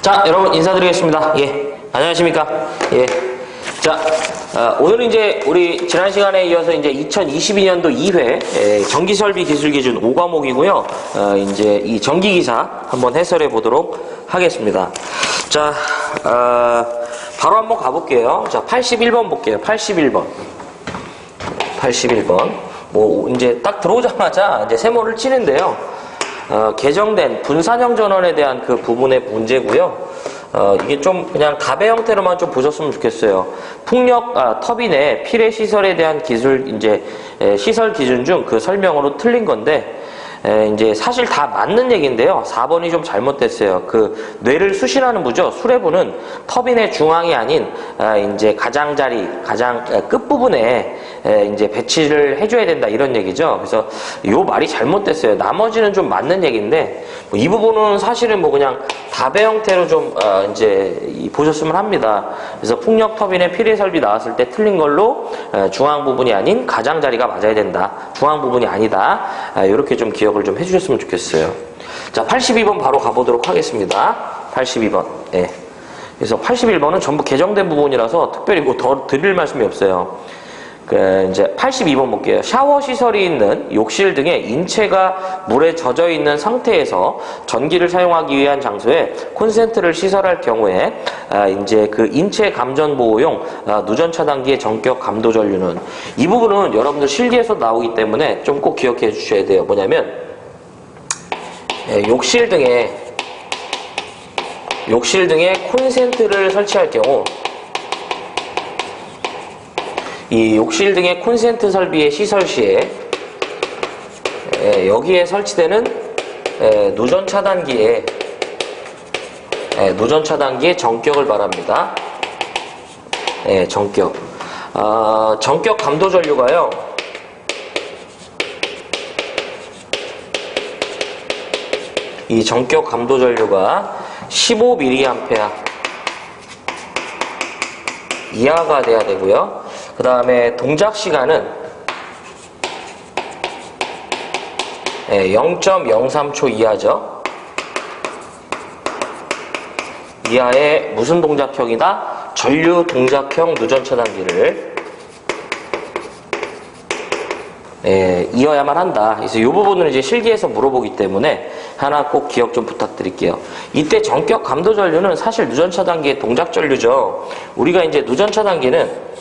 자, 여러분 인사드리겠습니다. 예, 안녕하십니까? 예. 자, 오늘은 이제 우리 지난 시간에 이어서 이제 2022년도 2회 전기설비 기술 기준 5과목이고요. 이제 이 전기기사 한번 해설해 보도록 하겠습니다. 자, 바로 한번 가볼게요. 자, 81번 볼게요. 81번. 뭐 이제 딱 들어오자마자 이제 세모를 치는데요. 개정된 분산형 전원에 대한 그 부분의 문제고요. 이게 좀 그냥 답의 형태로만 좀 보셨으면 좋겠어요. 풍력 터빈의 필해 시설에 대한 기술 이제 시설 기준 중 그 설명으로 틀린 건데 이제 사실 다 맞는 얘기인데요. 4번이 좀 잘못됐어요. 그 뇌를 수신하는 부죠. 수레부는 터빈의 중앙이 아닌 이제 가장자리, 가장 끝부분에 이제 배치를 해줘야 된다 이런 얘기죠. 그래서 요 말이 잘못됐어요. 나머지는 좀 맞는 얘기인데 이 부분은 사실은 뭐 그냥 답의 형태로 좀 이제 보셨으면 합니다. 그래서 풍력 터빈의 필해 설비 나왔을 때 틀린 걸로 중앙 부분이 아닌 가장자리가 맞아야 된다. 중앙 부분이 아니다. 이렇게 좀 기억을 좀 해주셨으면 좋겠어요. 자, 82번 바로 가보도록 하겠습니다. 82번. 예. 그래서 81번은 전부 개정된 부분이라서 특별히 뭐 더 드릴 말씀이 없어요. 이제 82번 볼게요. 샤워 시설이 있는 욕실 등의 인체가 물에 젖어 있는 상태에서 전기를 사용하기 위한 장소에 콘센트를 시설할 경우에 이제 그 인체 감전 보호용 누전 차단기의 전격 감도 전류는 이 부분은 여러분들 실기에서 나오기 때문에 좀 꼭 기억해 주셔야 돼요. 뭐냐면 욕실 등에 콘센트를 설치할 경우 이 욕실 등의 콘센트 설비의 시설 시에 여기에 설치되는 누전 차단기의 전격을 말합니다. 전격. 전격 감도 전류가요. 이 전격 감도 전류가 15mA 이하가 돼야 되고요. 그 다음에 동작 시간은 0.03초 이하죠. 이하의 무슨 동작형이다? 전류 동작형 누전 차단기를 이어야만 한다. 그래서 이 부분은 이제 실기에서 물어보기 때문에 하나 꼭 기억 좀 부탁드릴게요. 이때 전격 감도 전류는 사실 누전 차단기의 동작 전류죠. 우리가 이제 누전 차단기는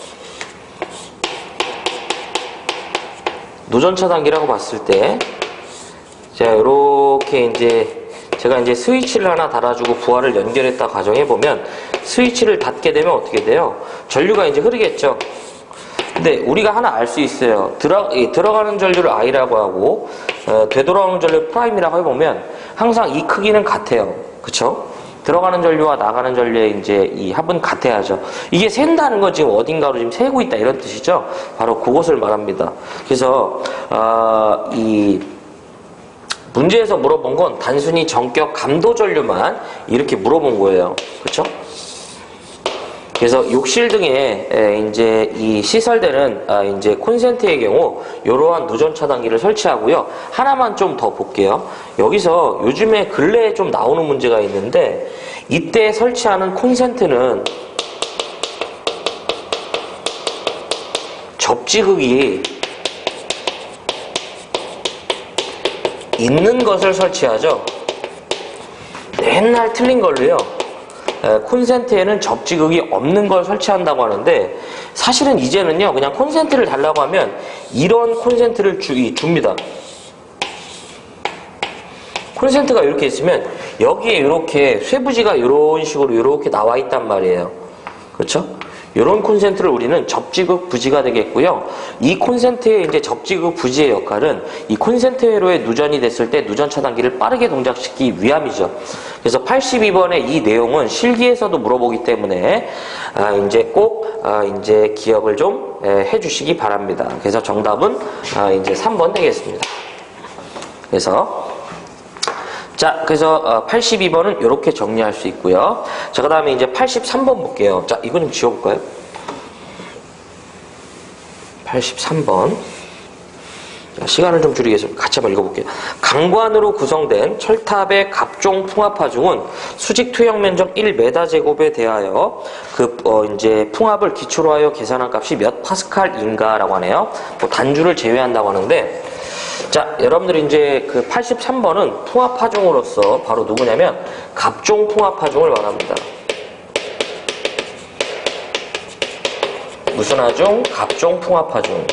누전 차단기라고 봤을 때, 자, 요렇게 이제, 제가 이제 스위치를 하나 달아주고 부하를 연결했다 가정해보면, 스위치를 닫게 되면 어떻게 돼요? 전류가 이제 흐르겠죠? 근데 우리가 하나 알 수 있어요. 들어가는 전류를 I라고 하고, 되돌아오는 전류를 프라임이라고 해보면, 항상 이 크기는 같아요. 그쵸? 들어가는 전류와 나가는 전류의 이제 이 합은 같아야죠. 이게 샌다는 건 지금 어딘가로 지금 세고 있다 이런 뜻이죠. 바로 그것을 말합니다. 그래서 이 문제에서 물어본 건 단순히 전격 감도 전류만 이렇게 물어본 거예요. 그렇죠? 그래서 욕실 등에 이제 이 시설되는 이제 콘센트의 경우 이러한 누전 차단기를 설치하고요. 하나만 좀 더 볼게요. 여기서 요즘에 근래에 좀 나오는 문제가 있는데 이때 설치하는 콘센트는 접지극이 있는 것을 설치하죠. 맨날 틀린 걸로요. 콘센트에는 접지극이 없는 걸 설치한다고 하는데 사실은 이제는요 그냥 콘센트를 달라고 하면 이런 콘센트를 줍니다. 콘센트가 이렇게 있으면 여기에 이렇게 쇠부지가 이런 식으로 이렇게 나와 있단 말이에요. 그렇죠? 이런 콘센트를 우리는 접지극 부지가 되겠고요. 이 콘센트의 이제 접지극 부지의 역할은 이 콘센트 회로에 누전이 됐을 때 누전 차단기를 빠르게 동작시키기 위함이죠. 그래서 82번의 이 내용은 실기에서도 물어보기 때문에 이제 꼭 이제 기억을 좀 해주시기 바랍니다. 그래서 정답은 이제 3번 되겠습니다. 그래서 82번은 이렇게 정리할 수 있고요. 자, 그 다음에 이제 83번 볼게요. 자, 이거 좀 지워볼까요? 83번. 자, 시간을 좀 줄이겠습니다. 같이 한번 읽어볼게요. 강관으로 구성된 철탑의 갑종 풍압하중은 수직 투영 면적 1m 제곱에 대하여 이제 풍압을 기초로 하여 계산한 값이 몇 파스칼인가라고 하네요. 뭐 단주를 제외한다고 하는데, 자, 여러분들이 이제 그 83번은 풍압하중으로서 바로 누구냐면 갑종 풍압하중을 말합니다. 무슨 하중? 갑종 풍압하중.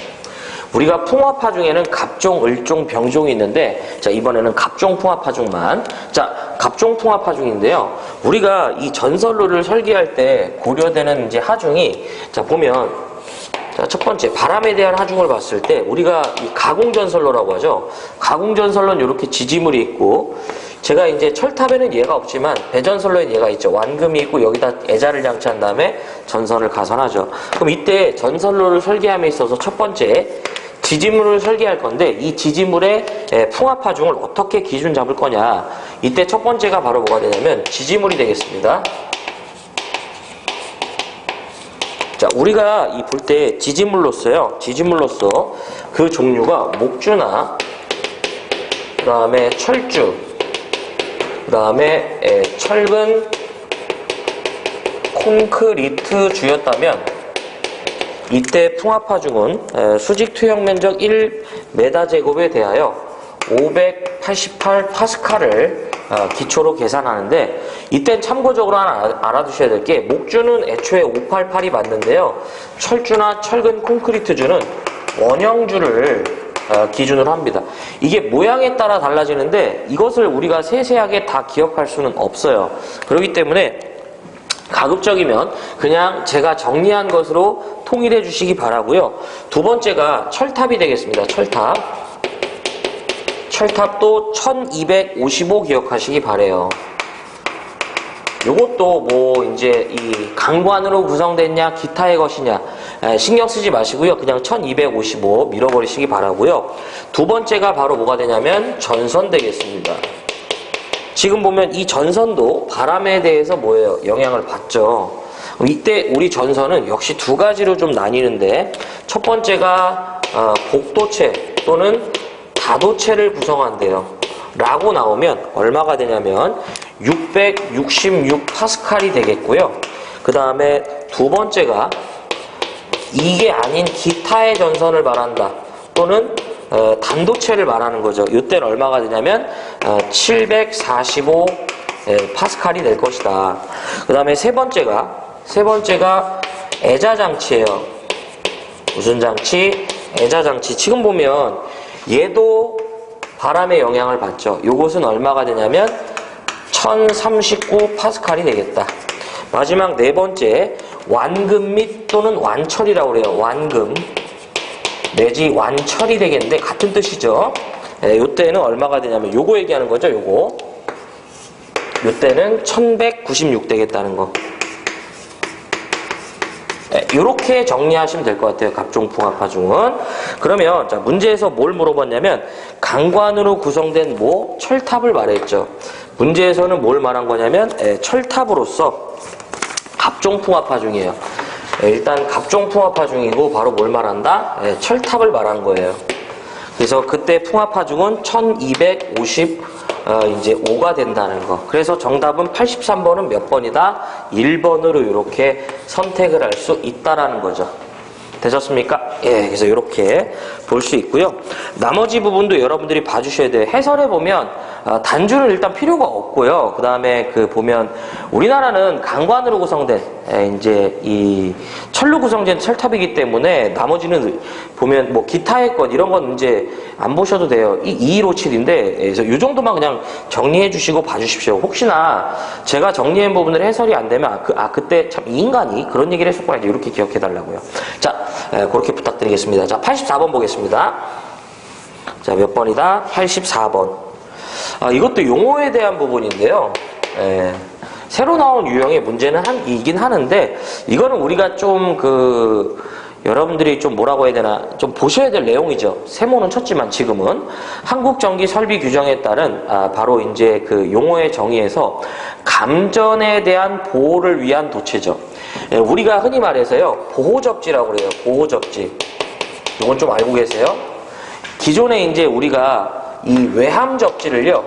우리가 풍압하중에는 갑종, 을종, 병종이 있는데, 자, 이번에는 갑종 풍압하중만. 자, 갑종 풍압하중인데요. 우리가 이 전선로를 설계할 때 고려되는 이제 하중이, 자, 보면, 자, 첫 번째, 바람에 대한 하중을 봤을 때, 우리가 이 가공전선로라고 하죠. 가공전선로는 이렇게 지지물이 있고, 제가 이제 철탑에는 얘가 없지만 배전선로에는 얘가 있죠. 완금이 있고 여기다 애자를 장치한 다음에 전선을 가선하죠. 그럼 이때 전선로를 설계함에 있어서 첫 번째 지지물을 설계할 건데, 이 지지물의 풍압하중을 어떻게 기준 잡을 거냐. 이때 첫 번째가 바로 뭐가 되냐면 지지물이 되겠습니다. 자, 우리가 이 볼 때 지지물로서 그 종류가 목주나 그 다음에 철주, 그 다음에 철근, 콘크리트 주였다면 이때 풍압하중은 수직 투영 면적 1m 제곱에 대하여 588 파스칼을 기초로 계산하는데, 이땐 참고적으로 하나 알아두셔야 될 게, 목주는 애초에 588이 맞는데요. 철주나 철근 콘크리트주는 원형주를 기준으로 합니다. 이게 모양에 따라 달라지는데 이것을 우리가 세세하게 다 기억할 수는 없어요. 그렇기 때문에 가급적이면 그냥 제가 정리한 것으로 통일해 주시기 바라고요. 두 번째가 철탑이 되겠습니다. 철탑도 1255 기억하시기 바래요. 요것도 뭐 이제 이 강관으로 구성됐냐 기타의 것이냐 신경 쓰지 마시고요. 그냥 1255 밀어버리시기 바라고요. 두 번째가 바로 뭐가 되냐면 전선 되겠습니다. 지금 보면 이 전선도 바람에 대해서 뭐예요? 영향을 받죠. 이때 우리 전선은 역시 두 가지로 좀 나뉘는데, 첫 번째가 복도체 또는 다도체를 구성한대요. 라고 나오면 얼마가 되냐면 666 파스칼이 되겠고요. 그 다음에 두 번째가 이게 아닌 기타의 전선을 말한다. 또는 단도체를 말하는 거죠. 이때는 얼마가 되냐면 745 파스칼이 될 것이다. 그 다음에 세 번째가 애자장치예요. 무슨 장치? 애자장치. 지금 보면 얘도 바람의 영향을 받죠. 요것은 얼마가 되냐면 1039 파스칼이 되겠다. 마지막 네 번째, 완금 및 또는 완철이라고 그래요. 완금 내지 완철이 되겠는데 같은 뜻이죠. 요때는 얼마가 되냐면 요거 얘기하는 거죠. 요때는 1196 되겠다는 거. 이렇게 정리하시면 될 것 같아요. 갑종풍압하중은. 그러면 자, 문제에서 뭘 물어봤냐면 강관으로 구성된 철탑을 말했죠. 문제에서는 뭘 말한 거냐면 철탑으로서 갑종풍압하중이에요. 일단 갑종풍압하중이고 바로 뭘 말한다? 철탑을 말한 거예요. 그래서 그때 풍압하중은 1255가 된다는 거. 그래서 정답은 83번은 몇 번이다? 1번으로 이렇게 선택을 할 수 있다라는 거죠. 되셨습니까? 예, 그래서 이렇게 볼 수 있고요. 나머지 부분도 여러분들이 봐주셔야 돼요. 해설해보면 단주는 일단 필요가 없고요. 그 다음에 보면 우리나라는 강관으로 구성된 이제 이 철로 구성된 철탑이기 때문에 나머지는 보면 뭐 기타의 것 이런 건 이제 안 보셔도 돼요. 2157인데 그래서 이 정도만 그냥 정리해 주시고 봐주십시오. 혹시나 제가 정리한 부분을 해설이 안 되면 그때 참 이 인간이 그런 얘기를 했었구나 이렇게 기억해 달라고요. 자, 그렇게 부탁드리겠습니다. 자, 84번 보겠습니다. 자, 몇 번이다? 84번. 이것도 용어에 대한 부분인데요. 새로 나온 유형의 문제는 이긴 하는데, 이거는 우리가 좀 여러분들이 좀 뭐라고 해야 되나, 좀 보셔야 될 내용이죠. 세모는 쳤지만 지금은. 한국전기설비규정에 따른, 바로 이제 용어의 정의에서 감전에 대한 보호를 위한 도체죠. 우리가 흔히 말해서요, 보호접지라고 그래요. 보호접지. 이건 좀 알고 계세요? 기존에 이제 우리가 이 외함 접지를요,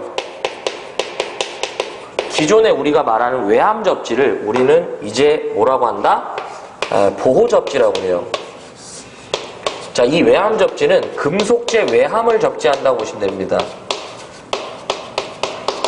기존에 우리가 말하는 외함 접지를 우리는 이제 뭐라고 한다? 보호 접지라고 해요. 자, 이 외함 접지는 금속재 외함을 접지한다고 보시면 됩니다.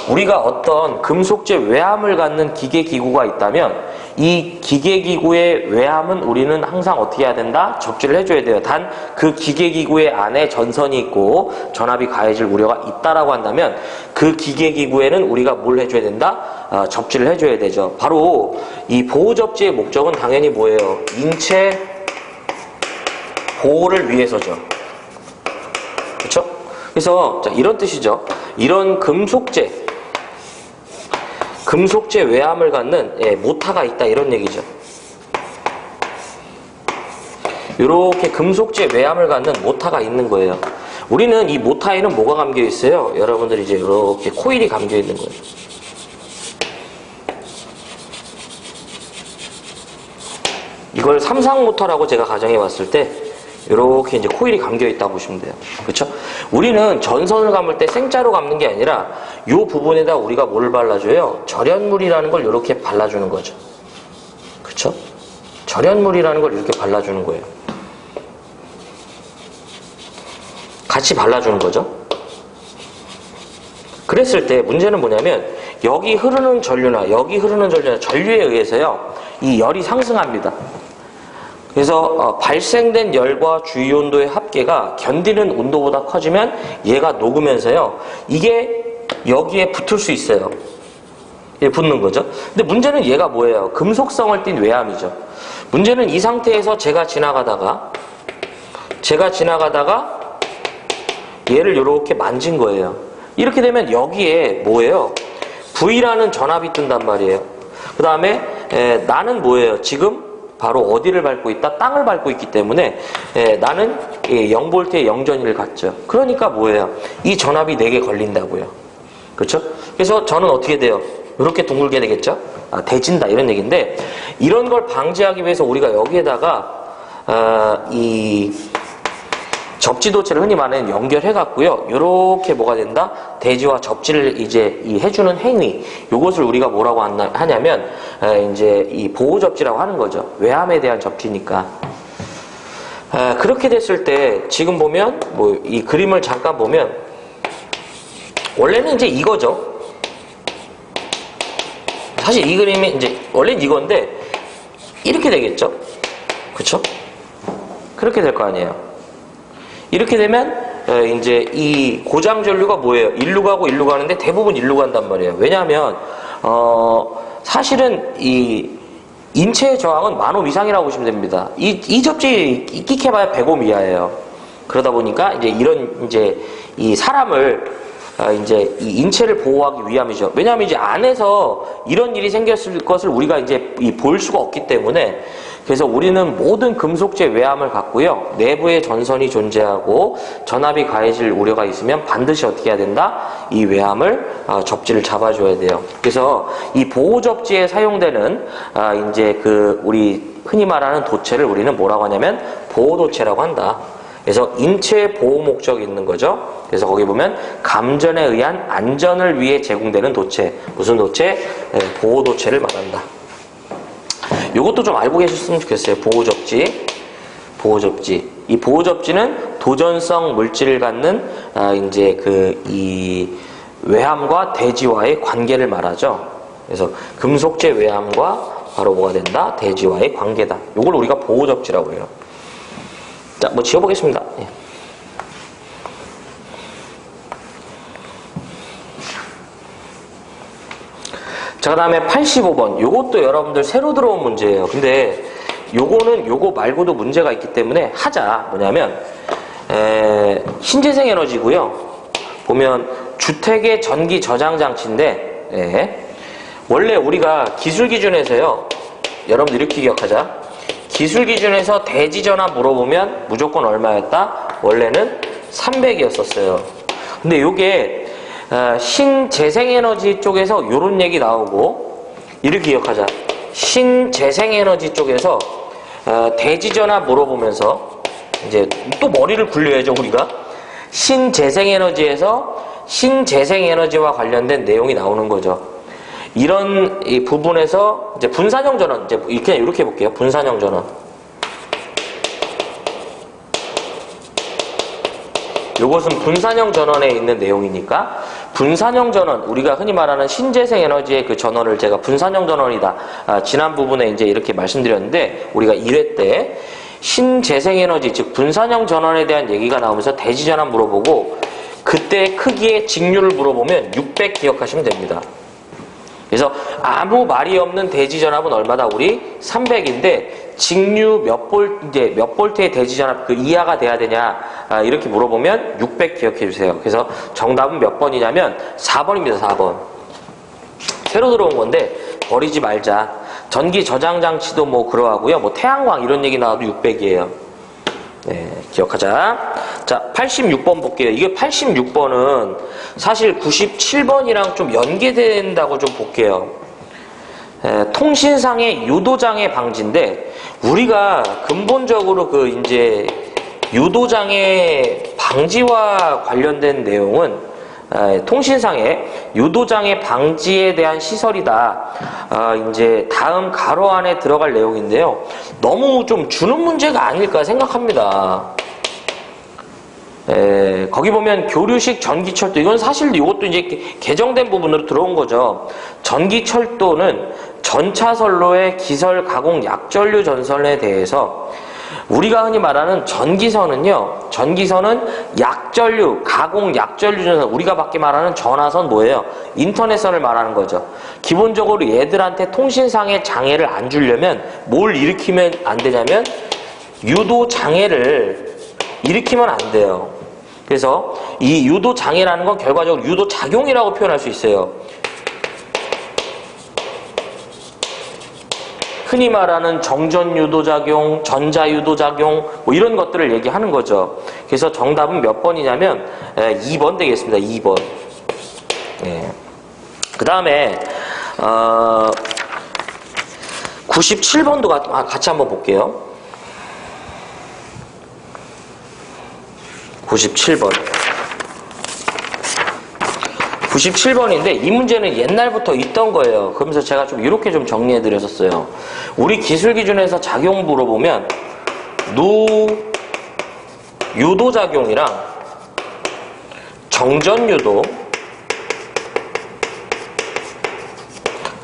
우리가 어떤 금속재 외함을 갖는 기계기구가 있다면 이 기계기구의 외함은 우리는 항상 어떻게 해야 된다? 접지를 해줘야 돼요. 단 그 기계기구의 안에 전선이 있고 전압이 가해질 우려가 있다라고 한다면 그 기계기구에는 우리가 뭘 해줘야 된다? 접지를 해줘야 되죠. 바로 이 보호접지의 목적은 당연히 뭐예요? 인체 보호를 위해서죠. 그렇죠? 그래서 자, 이런 뜻이죠. 이런 금속재 외함을 갖는 모타가 있다 이런 얘기죠. 이렇게 금속재 외함을 갖는 모타가 있는 거예요. 우리는 이 모타에는 뭐가 감겨 있어요? 여러분들이 이제 이렇게 코일이 감겨 있는 거예요. 이걸 삼상 모터라고 제가 가정해 봤을 때 이렇게 이제 코일이 감겨 있다고 보시면 돼요. 그렇죠? 우리는 전선을 감을 때 생자로 감는 게 아니라 이 부분에다 우리가 뭘 발라줘요? 절연물이라는 걸 이렇게 발라주는 거죠. 그렇죠? 절연물이라는 걸 이렇게 발라주는 거예요. 같이 발라주는 거죠. 그랬을 때 문제는 뭐냐면 여기 흐르는 전류나 여기 흐르는 전류나 전류에 의해서요 이 열이 상승합니다. 그래서 발생된 열과 주위 온도의 합계가 견디는 온도보다 커지면 얘가 녹으면서요 이게 여기에 붙을 수 있어요. 얘 붙는 거죠. 근데 문제는 얘가 뭐예요? 금속성을 띤 외암이죠. 문제는 이 상태에서 제가 지나가다가 얘를 이렇게 만진 거예요. 이렇게 되면 여기에 뭐예요? V라는 전압이 뜬단 말이에요. 그 다음에 나는 뭐예요? 지금 바로 어디를 밟고 있다? 땅을 밟고 있기 때문에 나는 0V의 영전위를 갖죠. 그러니까 뭐예요? 이 전압이 4개 걸린다고요. 그렇죠? 그래서 저는 어떻게 돼요? 이렇게 둥글게 되겠죠? 대진다 이런 얘기인데 이런 걸 방지하기 위해서 우리가 여기에다가 이 접지도체를 흔히 말하는 연결해 갖고요. 요렇게 뭐가 된다? 대지와 접지를 이제 해주는 행위. 요것을 우리가 뭐라고 하냐면, 이제 이 보호접지라고 하는 거죠. 외함에 대한 접지니까. 그렇게 됐을 때, 지금 보면, 뭐, 이 그림을 잠깐 보면, 원래는 이제 이거죠. 사실 이 그림이 이제, 원래는 이건데, 이렇게 되겠죠? 그쵸? 그렇게 될 거 아니에요. 이렇게 되면 이제 이 고장 전류가 뭐예요? 일로 가고 일로 가는데 대부분 일로 간단 말이에요. 왜냐하면 사실은 이 인체의 저항은 1000옴 이상이라고 보시면 됩니다. 이 접지 끽해봐야 100옴 이하예요. 그러다 보니까 이제 이런 이제 이 사람을 이제 이 인체를 보호하기 위함이죠. 왜냐하면 이제 안에서 이런 일이 생겼을 것을 우리가 이제 볼 수가 없기 때문에 그래서 우리는 모든 금속재 외함을 갖고요. 내부에 전선이 존재하고 전압이 가해질 우려가 있으면 반드시 어떻게 해야 된다? 이 외함을 접지를 잡아줘야 돼요. 그래서 이 보호 접지에 사용되는 이제 그 우리 흔히 말하는 도체를 우리는 뭐라고 하냐면 보호 도체라고 한다. 그래서 인체 보호 목적이 있는 거죠. 그래서 거기 보면 감전에 의한 안전을 위해 제공되는 도체. 무슨 도체? 보호 도체를 말한다. 요것도 좀 알고 계셨으면 좋겠어요. 보호접지. 이 보호접지는 도전성 물질을 갖는 이제 이 외함과 대지와의 관계를 말하죠. 그래서 금속재 외함과 바로 뭐가 된다? 대지와의 관계다. 요걸 우리가 보호접지라고 해요. 자, 뭐 지워보겠습니다. 예. 자, 그 다음에 85번. 요것도 여러분들 새로 들어온 문제예요. 근데 요거는 요거 말고도 문제가 있기 때문에 하자. 뭐냐면 신재생 에너지고요. 보면 주택의 전기 저장 장치인데 원래 우리가 기술 기준에서요. 여러분들 이렇게 기억하자. 기술 기준에서 대지 전압 물어보면 무조건 얼마였다? 원래는 300이었었어요. 근데 요게 신재생에너지 쪽에서 요런 얘기 나오고 이렇게 기억하자. 신재생에너지 쪽에서 대지전압 물어보면서 이제 또 머리를 굴려야죠 우리가. 신재생에너지에서 신재생에너지와 관련된 내용이 나오는 거죠. 이런 이 부분에서 이제 분산형 전원, 이제 그냥 이렇게 볼게요. 분산형 전원. 요것은 분산형 전원에 있는 내용이니까 분산형 전원, 우리가 흔히 말하는 신재생 에너지의 그 전원을 제가 분산형 전원이다. 지난 부분에 이제 이렇게 말씀드렸는데 우리가 1회 때 신재생 에너지, 즉 분산형 전원에 대한 얘기가 나오면서 대지 전압 물어보고 그때 크기의 직류를 물어보면 600 기억하시면 됩니다. 그래서 아무 말이 없는 대지 전압은 얼마다? 우리 300인데 직류 몇 볼트의 대지 전압 그 이하가 돼야 되냐 이렇게 물어보면 600 기억해 주세요. 그래서 정답은 몇 번이냐면 4번입니다. 4번. 새로 들어온 건데 버리지 말자. 전기 저장 장치도 뭐 그러하고요. 뭐 태양광 이런 얘기 나와도 600이에요. 네, 기억하자. 자, 86번 볼게요. 이게 86번은 사실 97번이랑 좀 연계된다고 좀 볼게요. 통신상의 유도장애 방지인데, 우리가 근본적으로 그 이제 유도장애 방지와 관련된 내용은 통신상의 유도장애 방지에 대한 시설이다. 이제 다음 가로 안에 들어갈 내용인데요. 너무 좀 주는 문제가 아닐까 생각합니다. 거기 보면 교류식 전기철도, 이건 사실 이것도 이제 개정된 부분으로 들어온 거죠. 전기철도는 전차선로의 기설 가공 약전류 전선에 대해서 우리가 흔히 말하는 전기선은요, 전기선은 약전류, 가공 약전류 전선, 우리가 밖에 말하는 전화선 뭐예요? 인터넷선을 말하는 거죠. 기본적으로 얘들한테 통신상의 장애를 안 주려면 뭘 일으키면 안 되냐면 유도 장애를 일으키면 안 돼요. 그래서 이 유도 장애라는 건 결과적으로 유도 작용이라고 표현할 수 있어요. 흔히 말하는 정전유도작용, 전자유도작용 뭐 이런 것들을 얘기하는 거죠. 그래서 정답은 몇 번이냐면 2번 되겠습니다. 2번. 예. 그 다음에 97번도 같이 한번 볼게요. 97번. 97번인데 이 문제는 옛날부터 있던 거예요. 그러면서 제가 좀 이렇게 좀 정리해 드렸었어요. 우리 기술 기준에서 작용 물어보면 유도작용이랑 정전유도,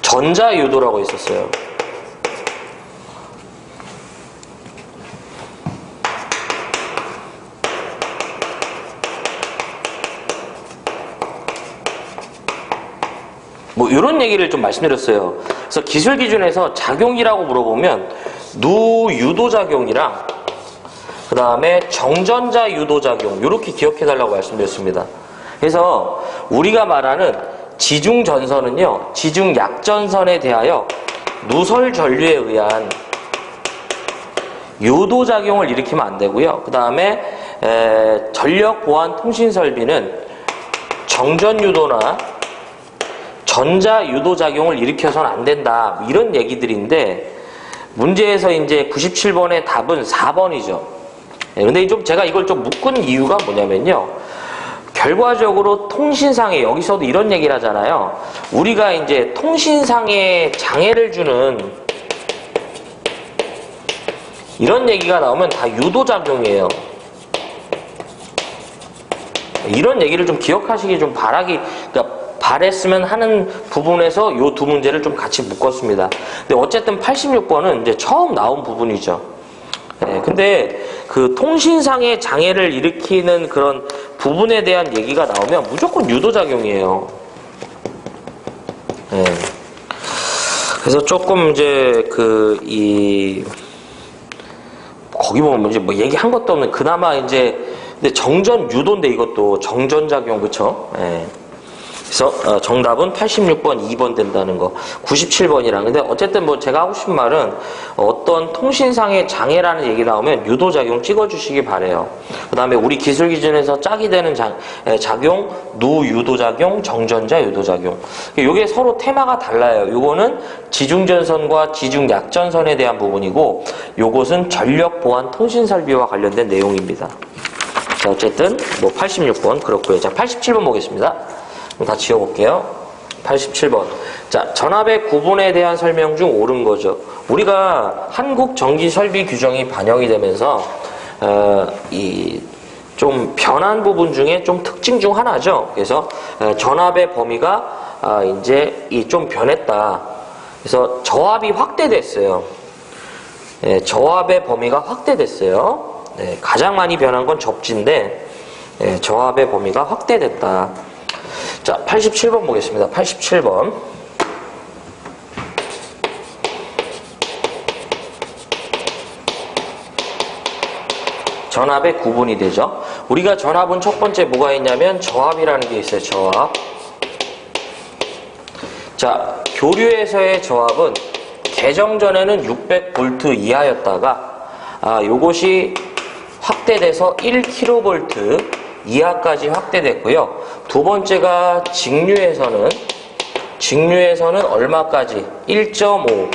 전자유도라고 있었어요. 뭐 이런 얘기를 좀 말씀드렸어요. 그래서 기술 기준에서 작용이라고 물어보면 누유도작용이랑 그 다음에 정전자 유도작용 이렇게 기억해 달라고 말씀드렸습니다. 그래서 우리가 말하는 지중전선은요, 지중약전선에 대하여 누설 전류에 의한 유도작용을 일으키면 안 되고요. 그 다음에 전력보안 통신설비는 정전유도나 전자유도작용을 일으켜서는 안 된다. 이런 얘기들인데, 문제에서 이제 97번의 답은 4번이죠. 근데 좀 제가 이걸 좀 묶은 이유가 뭐냐면요. 결과적으로 통신상에, 여기서도 이런 얘기를 하잖아요. 우리가 이제 통신상에 장애를 주는 이런 얘기가 나오면 다 유도작용이에요. 이런 얘기를 좀 기억하시기 좀 그러니까 바랬으면 하는 부분에서 이 두 문제를 좀 같이 묶었습니다. 근데 어쨌든 86번은 이제 처음 나온 부분이죠. 근데 그 통신상의 장애를 일으키는 그런 부분에 대한 얘기가 나오면 무조건 유도작용이에요. 그래서 조금 이제 거기 보면 이제 뭐 얘기한 것도 없는, 그나마 이제, 근데 정전 유도인데 이것도 정전작용, 그쵸? 그래서 정답은 86번 2번 된다는 거. 97번이랑. 근데 어쨌든 뭐 제가 하고 싶은 말은 어떤 통신상의 장애라는 얘기 나오면 유도작용 찍어주시기 바래요. 그 다음에 우리 기술 기준에서 짝이 되는 작용, 누유도작용, 정전자 유도작용. 이게 서로 테마가 달라요. 요거는 지중전선과 지중약전선에 대한 부분이고, 요것은 전력보안 통신설비와 관련된 내용입니다. 자, 어쨌든 뭐 86번 그렇고요. 자, 87번 보겠습니다. 다 지워볼게요. 87번. 자, 전압의 구분에 대한 설명 중 옳은 거죠. 우리가 한국 전기 설비 규정이 반영이 되면서 이 좀 변한 부분 중에 좀 특징 중 하나죠. 그래서 전압의 범위가 이제 이 좀 변했다. 그래서 저압이 확대됐어요. 네, 저압의 범위가 확대됐어요. 네, 가장 많이 변한 건 접지인데 네, 저압의 범위가 확대됐다. 자, 87번 보겠습니다. 87번. 전압의 구분이 되죠. 우리가 전압은 첫 번째 뭐가 있냐면 저압이라는 게 있어요. 저압. 자, 교류에서의 저압은 개정 전에는 600V 이하였다가 요것이 확대돼서 1kV 이하까지 확대됐고요. 두 번째가 직류에서는 얼마까지? 1.5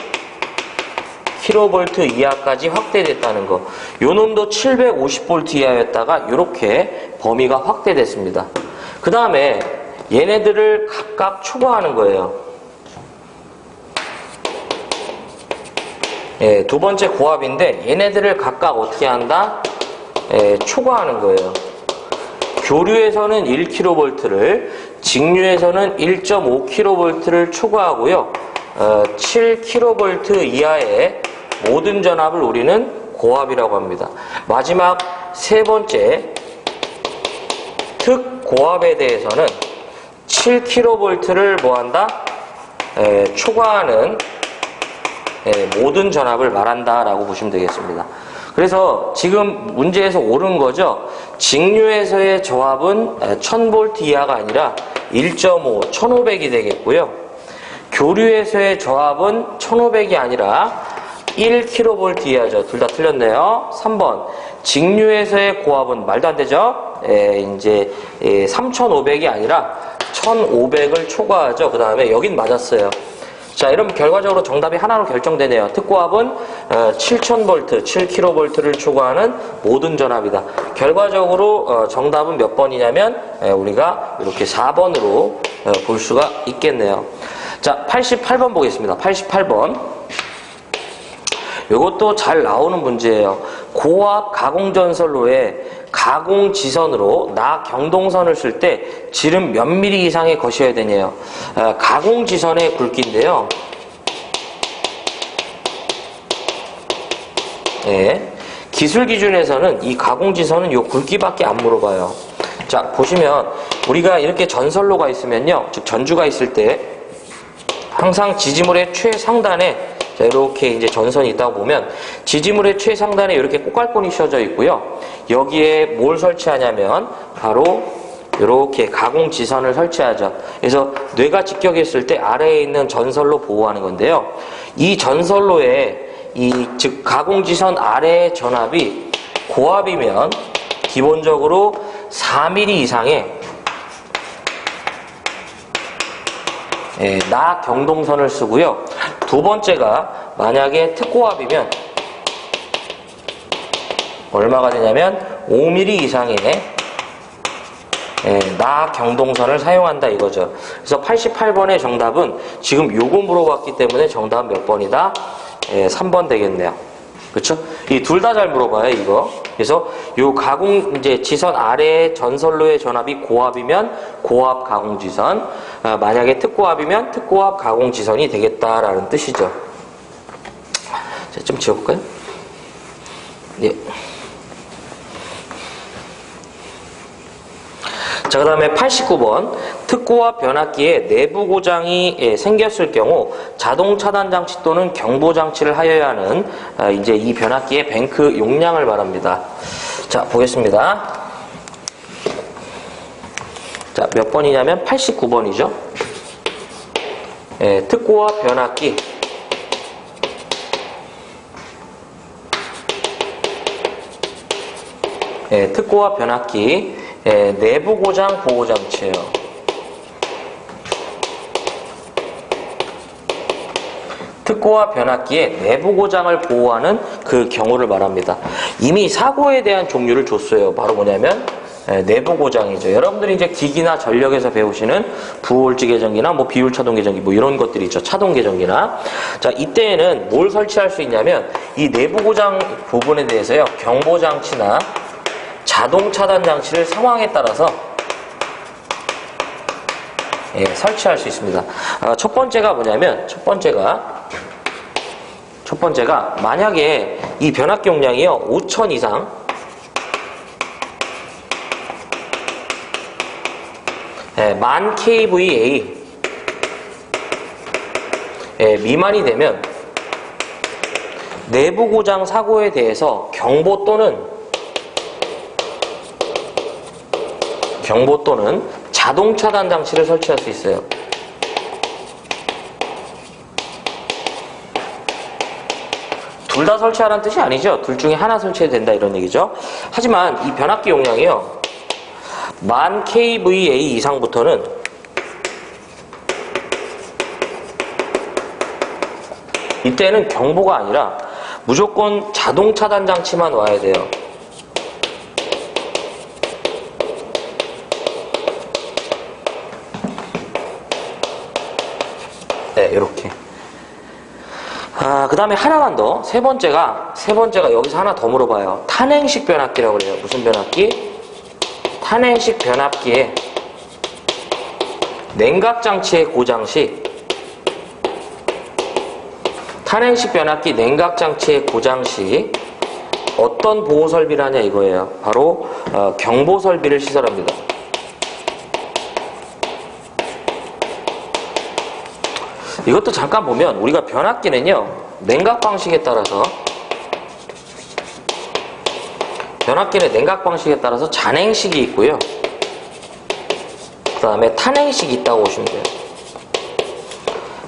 kV 이하까지 확대됐다는 거. 요 놈도 750V 이하였다가 이렇게 범위가 확대됐습니다. 그 다음에 얘네들을 각각 초과하는 거예요. 예, 두 번째 고압인데 얘네들을 각각 어떻게 한다? 예, 초과하는 거예요. 교류에서는 1kV를, 직류에서는 1.5kV를 초과하고요. 7kV 이하의 모든 전압을 우리는 고압이라고 합니다. 마지막 세 번째 특고압에 대해서는 7kV를 뭐한다? 초과하는 모든 전압을 말한다라고 보시면 되겠습니다. 그래서 지금 문제에서 옳은 거죠. 직류에서의 저압은 1000V 이하가 아니라 1.5, 1500이 되겠고요. 교류에서의 저압은 1500이 아니라 1kV 이하죠. 둘 다 틀렸네요. 3번. 직류에서의 고압은 말도 안 되죠. 이제 3500이 아니라 1500을 초과하죠. 그 다음에 여긴 맞았어요. 자, 이러면 결과적으로 정답이 하나로 결정되네요. 특고압은 7000V, 7kV를 초과하는 모든 전압이다. 결과적으로 정답은 몇 번이냐면 우리가 이렇게 4번으로 볼 수가 있겠네요. 자, 88번 보겠습니다. 88번. 이것도 잘 나오는 문제예요. 고압 가공전선로에 가공지선으로 나경동선을 쓸 때 지름 몇 미리 이상의 것이어야 되냐요. 가공지선의 굵기인데요. 네. 기술 기준에서는 이 가공지선은 이 굵기밖에 안 물어봐요. 자, 보시면 우리가 이렇게 전선로가 있으면요, 즉 전주가 있을 때 항상 지지물의 최상단에 자, 이렇게 이제 전선이 있다고 보면 지지물의 최상단에 이렇게 꽃갈콘이 씌워져 있고요. 여기에 뭘 설치하냐면 바로 이렇게 가공지선을 설치하죠. 그래서 뇌가 직격했을 때 아래에 있는 전선로 보호하는 건데요. 이 전선로에 즉 가공지선 아래의 전압이 고압이면 기본적으로 4mm 이상의 나경동선을 쓰고요. 두 번째가 만약에 특고압이면 얼마가 되냐면 5mm 이상의 나경동선을 사용한다 이거죠. 그래서 88번의 정답은 지금 요거 물어봤기 때문에 정답은 몇 번이다? 3번 되겠네요. 그렇죠? 이 둘 다 잘 물어봐요, 이거. 그래서 요 가공 이제 지선 아래의 전선로의 전압이 고압이면 고압 가공지선, 만약에 특고압이면 특고압 가공지선이 되겠다라는 뜻이죠. 자, 좀 지워볼까요? 예. 자, 그 다음에 89번. 특고압 변압기에 내부 고장이 생겼을 경우 자동 차단 장치 또는 경보 장치를 하여야 하는 이제 이 변압기의 뱅크 용량을 말합니다. 자, 보겠습니다. 자, 몇 번이냐면 89번이죠. 특고압 변압기. 특고압 변압기 내부 고장 보호 장치예요. 특고와 변압기의 내부 고장을 보호하는 그 경우를 말합니다. 이미 사고에 대한 종류를 줬어요. 바로 뭐냐면 내부 고장이죠. 여러분들이 이제 기기나 전력에서 배우시는 부호홀지 계정기나 뭐 비율 차동 계정기 뭐 이런 것들이 있죠. 차동 계정기나. 자, 이때에는 뭘 설치할 수 있냐면 이 내부 고장 부분에 대해서요. 경보 장치나 자동 차단 장치를 상황에 따라서 설치할 수 있습니다. 첫 번째가 뭐냐면 첫 번째가 만약에 이 변압기 용량이요 5000 이상 만 kVA 미만이 되면 내부 고장 사고에 대해서 경보 또는 자동 차단 장치를 설치할 수 있어요. 둘 다 설치하라는 뜻이 아니죠. 둘 중에 하나 설치해도 된다 이런 얘기죠. 하지만 이 변압기 용량이요. 만 kVA 이상부터는 이때는 경보가 아니라 무조건 자동 차단 장치만 와야 돼요. 네, 이렇게. 그 다음에 하나만 더. 세 번째가 여기서 하나 더 물어봐요. 탄행식 변압기라고 그래요. 무슨 변압기? 탄행식 변압기의 냉각장치의 고장 시 탄행식 변압기 냉각장치의 고장 시 어떤 보호 설비를 하냐 이거예요. 바로 경보 설비를 시설합니다. 이것도 잠깐 보면 우리가 변압기는요 냉각 방식에 따라서 잔행식이 있고요. 그 다음에 탄행식이 있다고 보시면 돼요.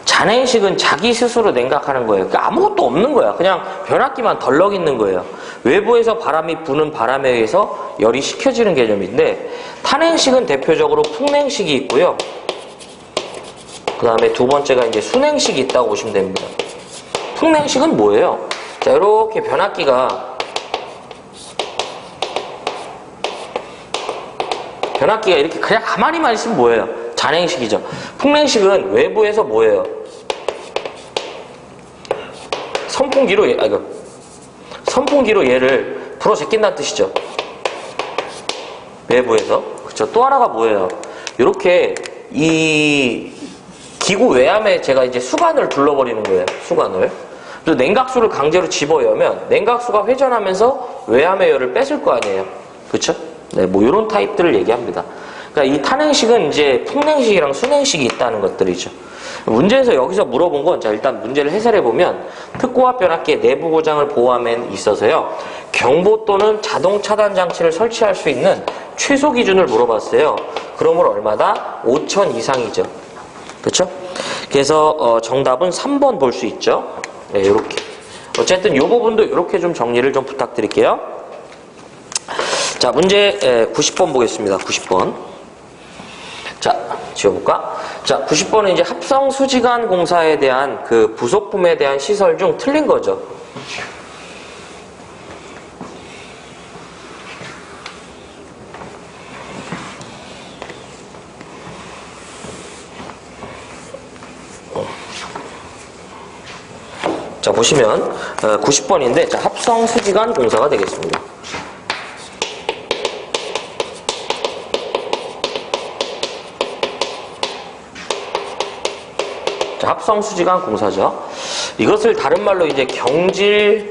잔행식은 자기 스스로 냉각하는 거예요. 그러니까 아무것도 없는 거야. 그냥 변압기만 덜렁 있는 거예요. 외부에서 바람이 부는 바람에 의해서 열이 식혀지는 개념인데 탄행식은 대표적으로 풍냉식이 있고요. 그 다음에 두 번째가 이제 순행식이 있다고 보시면 됩니다. 풍냉식은 뭐예요? 자, 이렇게 변압기가 이렇게 그냥 가만히만 있으면 뭐예요? 잔행식이죠. 풍냉식은 외부에서 뭐예요? 선풍기로 얘를 불어제낀다는 뜻이죠. 외부에서. 그렇죠. 또 하나가 뭐예요? 이렇게 이 기구 외암에 제가 이제 수관을 둘러버리는 거예요. 수관을. 그래서 냉각수를 강제로 집어여면 냉각수가 회전하면서 외암의 열을 뺏을 거 아니에요. 그렇죠? 네, 뭐 이런 타입들을 얘기합니다. 그러니까 이 탄행식은 이제 풍냉식이랑 순행식이 있다는 것들이죠. 문제에서 여기서 물어본 건, 자, 일단 문제를 해설해 보면 특고압 변압기의 내부 고장을 보호함에 있어서요, 경보 또는 자동 차단 장치를 설치할 수 있는 최소 기준을 물어봤어요. 그러므로 얼마다? 5000 이상이죠. 그렇죠? 그래서 정답은 3번 볼 수 있죠. 네, 이렇게. 어쨌든 이 부분도 이렇게 좀 정리를 좀 부탁드릴게요. 자, 문제 90번 보겠습니다. 90번. 자, 지워볼까? 자, 90번은 이제 합성 수지관 공사에 대한 그 부속품에 대한 시설 중 틀린 거죠. 자, 보시면 90번인데 자, 합성 수지관 공사가 되겠습니다. 자, 합성 수지관 공사죠. 이것을 다른 말로 이제 경질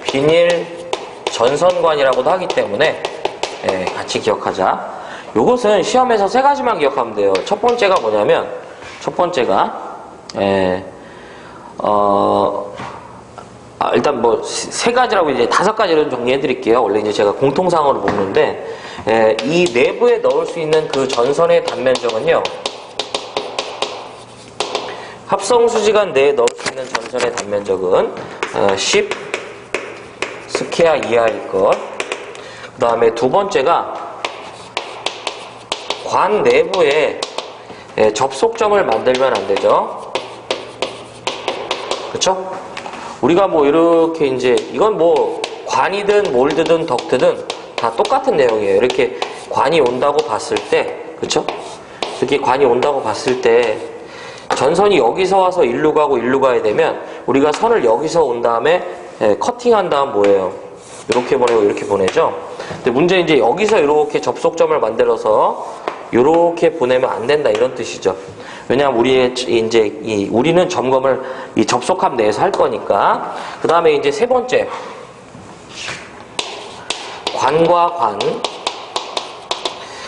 비닐 전선관이라고도 하기 때문에 같이 기억하자. 이것은 시험에서 세 가지만 기억하면 돼요. 첫 번째가 뭐냐면 일단 뭐 세 가지라고 이제 5가지로 정리해 드릴게요. 원래 이제 제가 공통상으로 보는데 이 내부에 넣을 수 있는 그 전선의 단면적은요, 합성 수지관 내에 넣을 수 있는 전선의 단면적은 10 스퀘어 이하일 것. 그 다음에 두 번째가 관 내부에 접속점을 만들면 안 되죠. 그쵸? 우리가 뭐 이렇게 이제 이건 뭐 관이든 몰드든 덕트든 다 똑같은 내용이에요. 이렇게 관이 온다고 봤을 때, 그쵸? 이렇게 관이 온다고 봤을 때 전선이 여기서 와서 일로 가고 일로 가야 되면 우리가 선을 여기서 온 다음에 커팅한 다음 뭐예요? 이렇게 보내고 이렇게 보내죠? 근데 문제는 이제 여기서 이렇게 접속점을 만들어서 이렇게 보내면 안 된다 이런 뜻이죠. 왜냐하면 우리는 점검을 이 접속함 내에서 할 거니까. 그 다음에 이제 세 번째. 관과 관.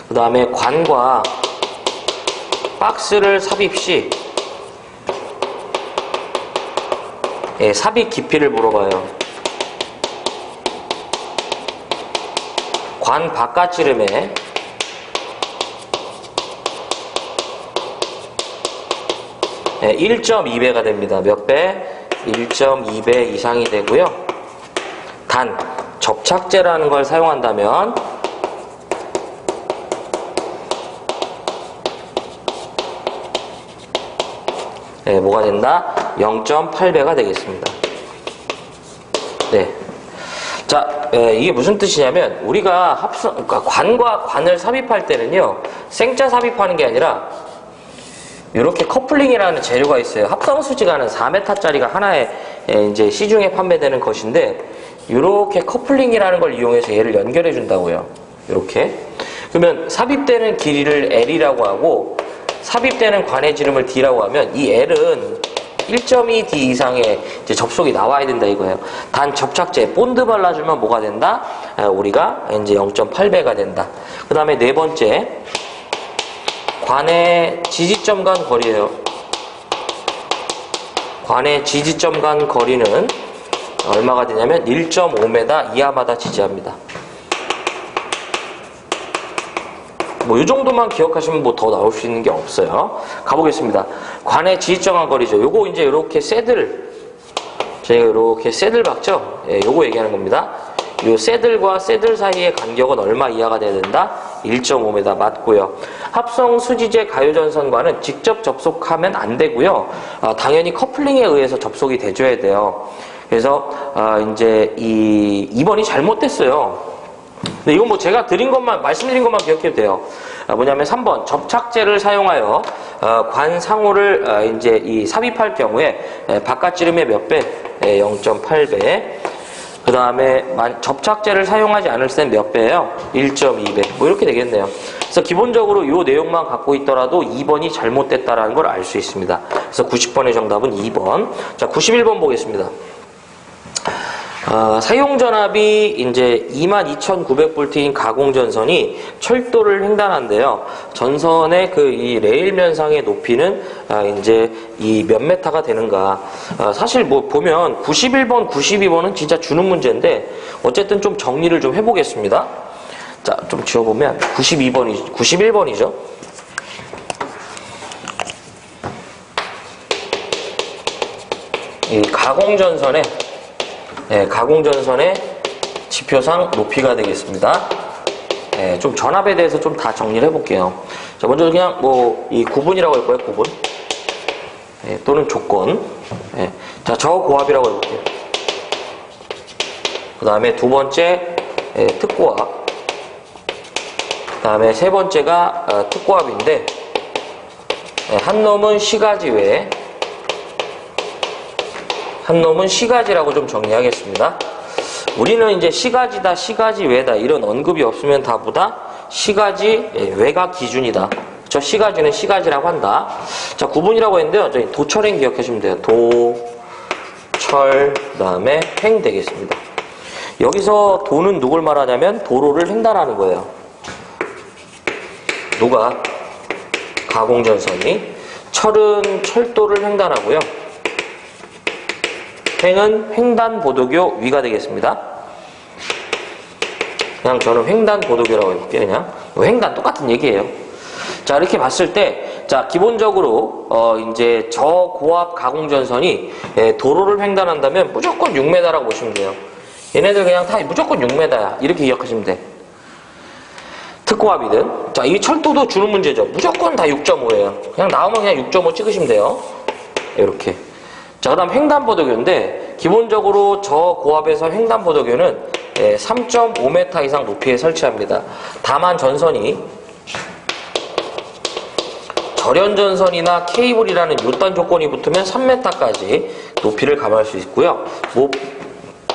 그 다음에 관과 박스를 삽입 시 삽입 깊이를 물어봐요. 관 바깥지름에 1.2배가 됩니다. 몇 배? 1.2배 이상이 되고요. 단 접착제라는 걸 사용한다면 뭐가 된다? 0.8배가 되겠습니다. 네. 자, 이게 무슨 뜻이냐면 우리가 그러니까 관과 관을 삽입할 때는요, 생짜 삽입하는 게 아니라 이렇게 커플링이라는 재료가 있어요. 합성수지가는 4m짜리가 하나에 이제 시중에 판매되는 것인데, 이렇게 커플링이라는 걸 이용해서 얘를 연결해 준다고요. 이렇게. 그러면 삽입되는 길이를 L이라고 하고 삽입되는 관의 지름을 D라고 하면 이 L은 1.2D 이상의 이제 접속이 나와야 된다 이거예요. 단 접착제, 본드 발라주면 뭐가 된다? 우리가 이제 0.8배가 된다. 그 다음에 네 번째, 관의 지지점 간 거리예요. 관의 지지점 간 거리는 얼마가 되냐면 1.5m 이하마다 지지합니다. 뭐 이 정도만 기억하시면 뭐 더 나올 수 있는 게 없어요. 가보겠습니다. 관의 지지점 간 거리죠. 요거 이제 이렇게 새들, 저희가 이렇게 새들 박죠? 예, 요거 얘기하는 겁니다. 요 새들과 새들 사이의 간격은 얼마 이하가 돼야 된다? 1.5m 맞고요. 합성 수지제 가요전선과는 직접 접속하면 안 되고요. 당연히 커플링에 의해서 접속이 돼줘야 돼요. 그래서 이제 이 2번이 잘못됐어요. 근데 이건 뭐 제가 말씀드린 것만 기억해도 돼요. 뭐냐면 3번 접착제를 사용하여 관 상호를 이제 이 삽입할 경우에 바깥지름의 몇 배? 0.8배. 그 다음에 접착제를 사용하지 않을 때는 몇 배예요? 1.2배. 뭐 이렇게 되겠네요. 그래서 기본적으로 이 내용만 갖고 있더라도 2번이 잘못됐다라는 걸 알 수 있습니다. 그래서 90번의 정답은 2번. 자, 91번 보겠습니다. 사용전압이 이제 22,900V인 가공전선이 철도를 횡단한데요. 전선의 이 레일 면상의 높이는 이제 이 몇 메타가 되는가. 사실 뭐 보면 91번, 92번은 진짜 주는 문제인데 어쨌든 좀 정리를 좀 해보겠습니다. 자, 좀 지워보면 91번이죠. 이 가공전선의 지표상 높이가 되겠습니다. 좀 전압에 대해서 좀 다 정리를 해볼게요. 자, 먼저 그냥 이 구분이라고 할 거예요, 구분. 또는 조건. 자, 저고압이라고 해볼게요. 그 다음에 두 번째, 특고압. 그 다음에 세 번째가 특고압인데, 한 놈은 시가지 외에, 한 놈은 시가지라고 좀 정리하겠습니다. 우리는 이제 시가지다, 시가지 외다 이런 언급이 없으면 다 보다 시가지 외가 기준이다. 저 시가지는 시가지라고 한다. 자, 구분이라고 했는데요. 저희 도철행 기억하시면 돼요. 도, 철, 그 다음에 횡 되겠습니다. 여기서 도는 누굴 말하냐면 도로를 횡단하는 거예요. 누가? 가공전선이. 철은 철도를 횡단하고요. 횡은 횡단보도교 위가 되겠습니다. 그냥 저는 횡단보도교라고 해볼게요. 그냥 횡단 똑같은 얘기예요. 자, 이렇게 봤을 때, 자, 기본적으로 이제 저고압 가공전선이 도로를 횡단한다면 무조건 6m라고 보시면 돼요. 얘네들 그냥 다 무조건 6m야. 이렇게 기억하시면 돼. 특고압이든. 자, 이 철도도 주는 문제죠. 무조건 다 6.5예요. 그냥 나오면 그냥 6.5 찍으시면 돼요. 이렇게. 자, 그 다음 횡단보도교인데, 기본적으로 저고압에서 횡단보도교는 3.5m 이상 높이에 설치합니다. 다만 전선이 절연전선이나 케이블이라는 요단 조건이 붙으면 3m까지 높이를 감할 수 있고요. 뭐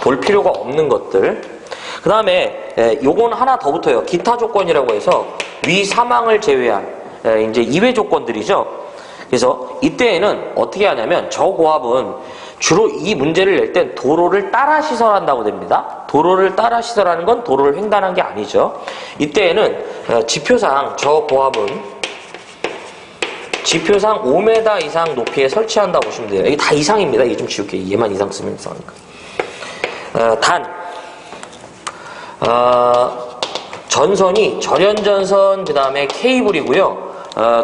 볼 필요가 없는 것들. 그 다음에 요건 하나 더 붙어요. 기타 조건이라고 해서 위 사망을 제외한 이제 2회 조건들이죠. 그래서 이때에는 어떻게 하냐면 저고압은 주로 이 문제를 낼 땐 도로를 따라 시설한다고 됩니다. 도로를 따라 시설하는 건 도로를 횡단한 게 아니죠. 이때에는 지표상 저고압은 지표상 5m 이상 높이에 설치한다고 보시면 돼요. 이게 다 이상입니다. 이게 좀 지울게요. 얘만 이상 쓰면 이상하니까. 전선이 절연전선 그 다음에 케이블이고요.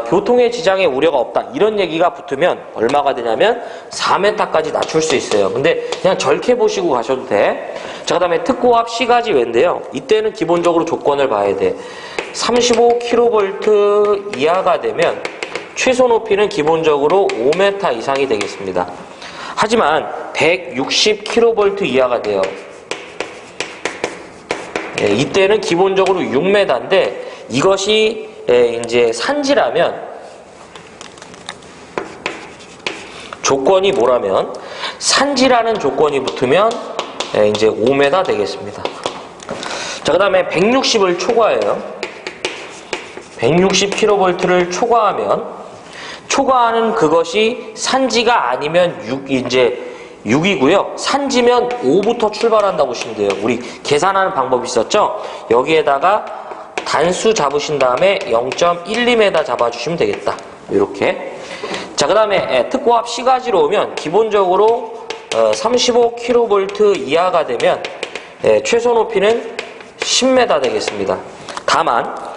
교통의 지장에 우려가 없다. 이런 얘기가 붙으면 얼마가 되냐면 4m까지 낮출 수 있어요. 근데 그냥 절개 보시고 가셔도 돼. 자, 그 다음에 특고압 C가지 외인데요. 이때는 기본적으로 조건을 봐야 돼. 35kV 이하가 되면 최소 높이는 기본적으로 5m 이상이 되겠습니다. 하지만 160kV 이하가 돼요. 이때는 기본적으로 6m인데 이것이 이제 산지라면 조건이 뭐라면 산지라는 조건이 붙으면 이제 5m 되겠습니다. 자, 그 다음에 160을 초과해요. 160kV를 초과하는 그것이 산지가 아니면 6이고요. 산지면 5부터 출발한다고 보시면 돼요. 우리 계산하는 방법이 있었죠? 여기에다가 단수 잡으신 다음에 0.12m 잡아주시면 되겠다. 이렇게. 자, 그 다음에 특고압 C가지로 오면 기본적으로 35kV 이하가 되면 최소 높이는 10m 되겠습니다. 다만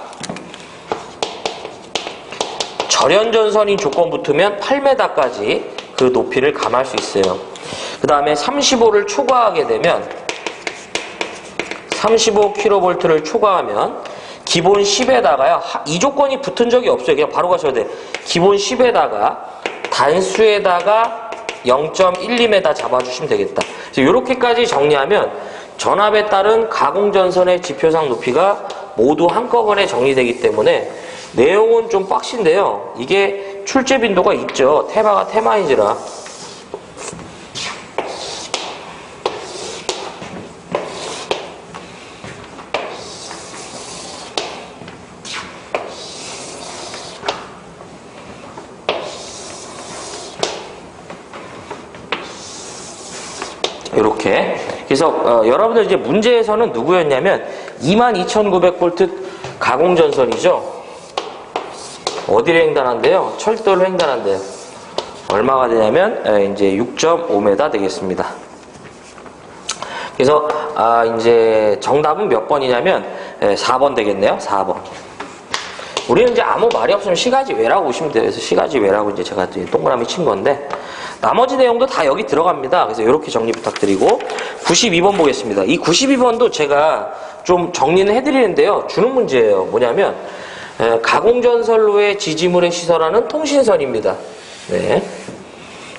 절연전선인 조건 붙으면 8m까지 그 높이를 감할 수 있어요. 그 다음에 35를 초과하게 되면 35kV를 초과하면 기본 10에다가요. 이 조건이 붙은 적이 없어요. 그냥 바로 가셔야 돼. 기본 10에다가 단수에다가 0.12m 잡아주시면 되겠다. 이렇게까지 정리하면 전압에 따른 가공전선의 지표상 높이가 모두 한꺼번에 정리되기 때문에 내용은 좀 빡신데요. 이게 출제 빈도가 있죠. 테마가 테마인지라. 이렇게. 그래서 여러분들 이제 문제에서는 누구였냐면 22,900V 가공전선이죠. 어디를 횡단한대요? 철도를 횡단한대요. 얼마가 되냐면 이제 6.5m 되겠습니다. 그래서 이제 정답은 몇 번이냐면 4번 되겠네요. 4번. 우리는 이제 아무 말이 없으면 시가지 외라고 보시면 돼요. 그래서 시가지 외라고 이제 제가 동그라미 친 건데 나머지 내용도 다 여기 들어갑니다. 그래서 이렇게 정리 부탁드리고 92번 보겠습니다. 이 92번도 제가 좀 정리는 해드리는데요. 주는 문제예요. 뭐냐면 가공전선로의 지지물에 시설하는 통신선입니다. 네,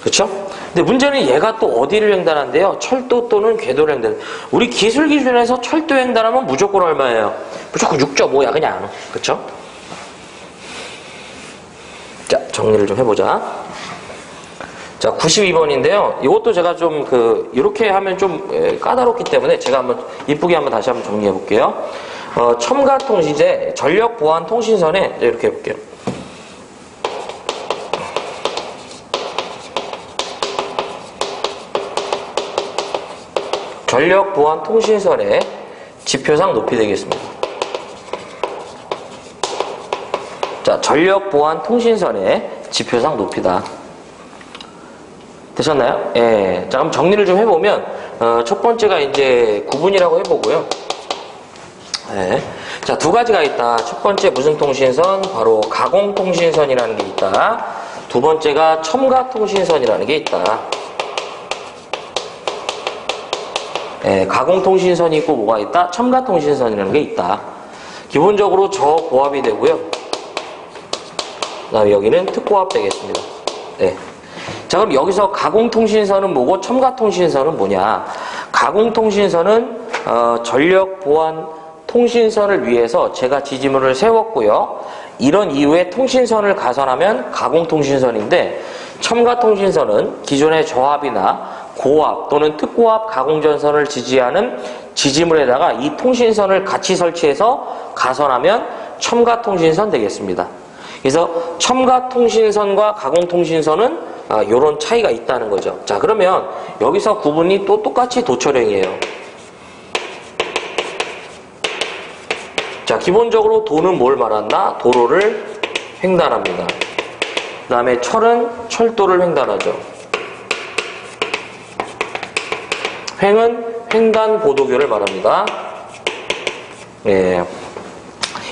그렇죠? 근데 문제는 얘가 또 어디를 횡단한대요? 철도 또는 궤도를 횡단. 우리 기술 기준에서 철도 횡단하면 무조건 얼마예요? 무조건 6.5야 그냥. 그렇죠? 자, 정리를 좀 해보자. 자, 92번인데요. 이것도 제가 좀 이렇게 하면 좀 까다롭기 때문에 제가 한번 이쁘게 한번 다시 한번 정리해 볼게요. 첨가통신제 전력보안통신선에 이렇게 해볼게요. 전력보안통신선의 지표상 높이 되겠습니다. 자, 전력보안통신선의 지표상 높이다. 되셨나요? 예. 자, 그럼 정리를 좀 해보면, 첫 번째가 이제 구분이라고 해보고요. 예. 자, 두 가지가 있다. 첫 번째 무슨 통신선? 바로 가공통신선이라는 게 있다. 두 번째가 첨가통신선이라는 게 있다. 예, 가공통신선이 있고 뭐가 있다? 첨가통신선이라는 게 있다. 기본적으로 저고압이 되고요. 그 다음에 여기는 특고압 되겠습니다. 예. 자, 그럼 여기서 가공통신선은 뭐고 첨가통신선은 뭐냐? 가공통신선은 전력 보안 통신선을 위해서 제가 지지물을 세웠고요. 이런 이후에 통신선을 가선하면 가공통신선인데, 첨가통신선은 기존의 저압이나 고압 또는 특고압 가공전선을 지지하는 지지물에다가 이 통신선을 같이 설치해서 가선하면 첨가통신선 되겠습니다. 그래서 첨가통신선과 가공통신선은 이런 차이가 있다는 거죠. 자, 그러면 여기서 구분이 또 똑같이 도철형이에요. 자, 기본적으로 도는 뭘 말한다? 도로를 횡단합니다. 그 다음에 철은 철도를 횡단하죠. 횡은 횡단보도교를 말합니다. 예.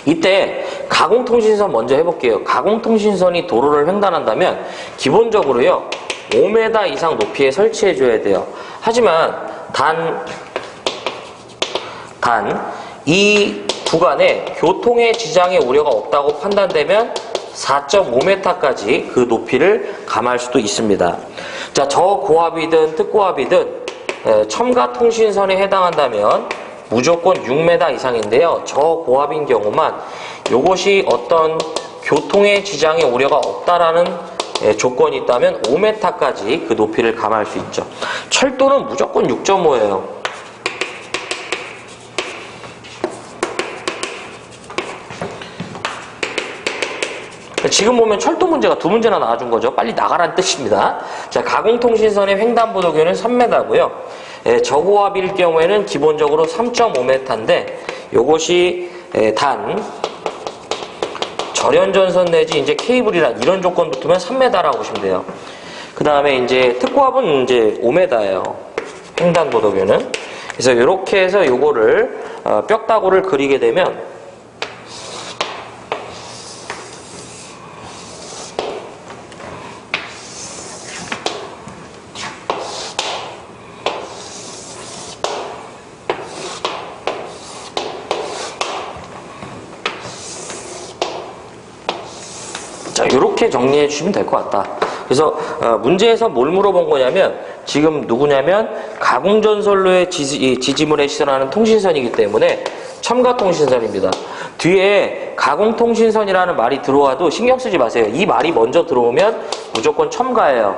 이때 가공통신선 먼저 해볼게요. 가공통신선이 도로를 횡단한다면 기본적으로요 5m 이상 높이에 설치해줘야 돼요. 하지만 이 구간에 교통의 지장의 우려가 없다고 판단되면 4.5m까지 그 높이를 감할 수도 있습니다. 자, 저고압이든 특고압이든 첨가통신선에 해당한다면 무조건 6m 이상인데요. 저고압인 경우만 이것이 어떤 교통의 지장의 우려가 없다라는 조건이 있다면 5m까지 그 높이를 감할 수 있죠. 철도는 무조건 6.5예요. 지금 보면 철도 문제가 두 문제나 나와준 거죠. 빨리 나가라는 뜻입니다. 자, 가공통신선의 횡단보도교는 3m고요. 저고압일 경우에는 기본적으로 3.5m인데 이것이 단 절연전선 내지 이제 케이블이란 이런 조건 붙으면 3m라고 보시면 돼요. 그 다음에 이제 특고압은 이제 5m예요. 횡단보도교는. 그래서 이렇게 해서 요거를 뼈다구를 그리게 되면 자, 이렇게 정리해 주시면 될 것 같다. 그래서 문제에서 뭘 물어본 거냐면 지금 누구냐면 가공전선로의 지지물에 시설하는 통신선이기 때문에 첨가통신선입니다. 뒤에 가공통신선이라는 말이 들어와도 신경 쓰지 마세요. 이 말이 먼저 들어오면 무조건 첨가예요.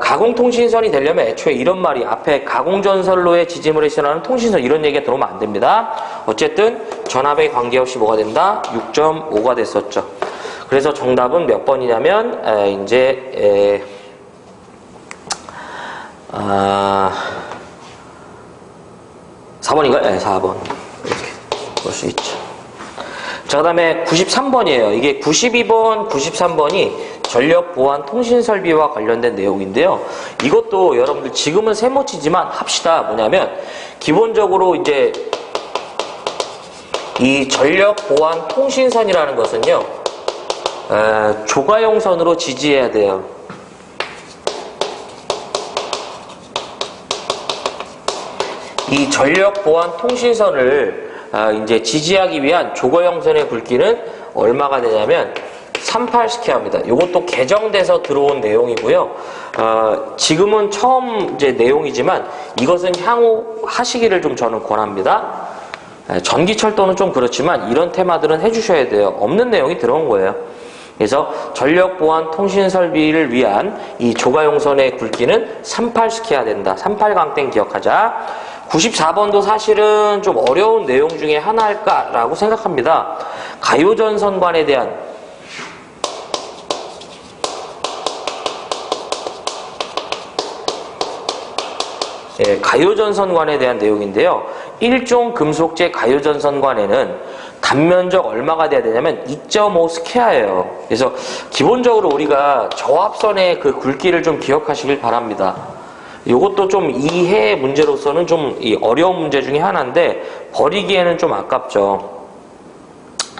가공통신선이 되려면 애초에 이런 말이 앞에 가공전선로의 지지물에 시설하는 통신선 이런 얘기가 들어오면 안 됩니다. 어쨌든 전압에 관계없이 뭐가 된다? 6.5가 됐었죠. 그래서 정답은 몇 번이냐면 4번인가요? 네, 4번. 이렇게 볼 수 있죠. 자, 그 다음에 93번이에요. 이게 92번, 93번이 전력 보안 통신 설비와 관련된 내용인데요. 이것도 여러분들 지금은 세모치지만 합시다. 뭐냐면 기본적으로 이제 이 전력 보안 통신선이라는 것은요. 조가용선으로 지지해야 돼요. 이 전력 보안 통신선을 이제 지지하기 위한 조가용선의 굵기는 얼마가 되냐면 38스퀘어 합니다. 이것도 개정돼서 들어온 내용이고요. 지금은 처음 이제 내용이지만 이것은 향후 하시기를 좀 저는 권합니다. 전기철도는 좀 그렇지만 이런 테마들은 해주셔야 돼요. 없는 내용이 들어온 거예요. 그래서 전력 보안 통신 설비를 위한 이 조가용선의 굵기는 38스퀘어 된다. 38강땡 기억하자. 94번도 사실은 좀 어려운 내용 중에 하나일까라고 생각합니다. 가요전선관에 대한 가요전선관에 대한 내용인데요. 일종 금속재 가요전선관에는 단면적 얼마가 돼야 되냐면 2.5 스퀘어예요. 그래서 기본적으로 우리가 저압선의 그 굵기를 좀 기억하시길 바랍니다. 이것도 좀 이해 문제로서는 좀 어려운 문제 중에 하나인데 버리기에는 좀 아깝죠.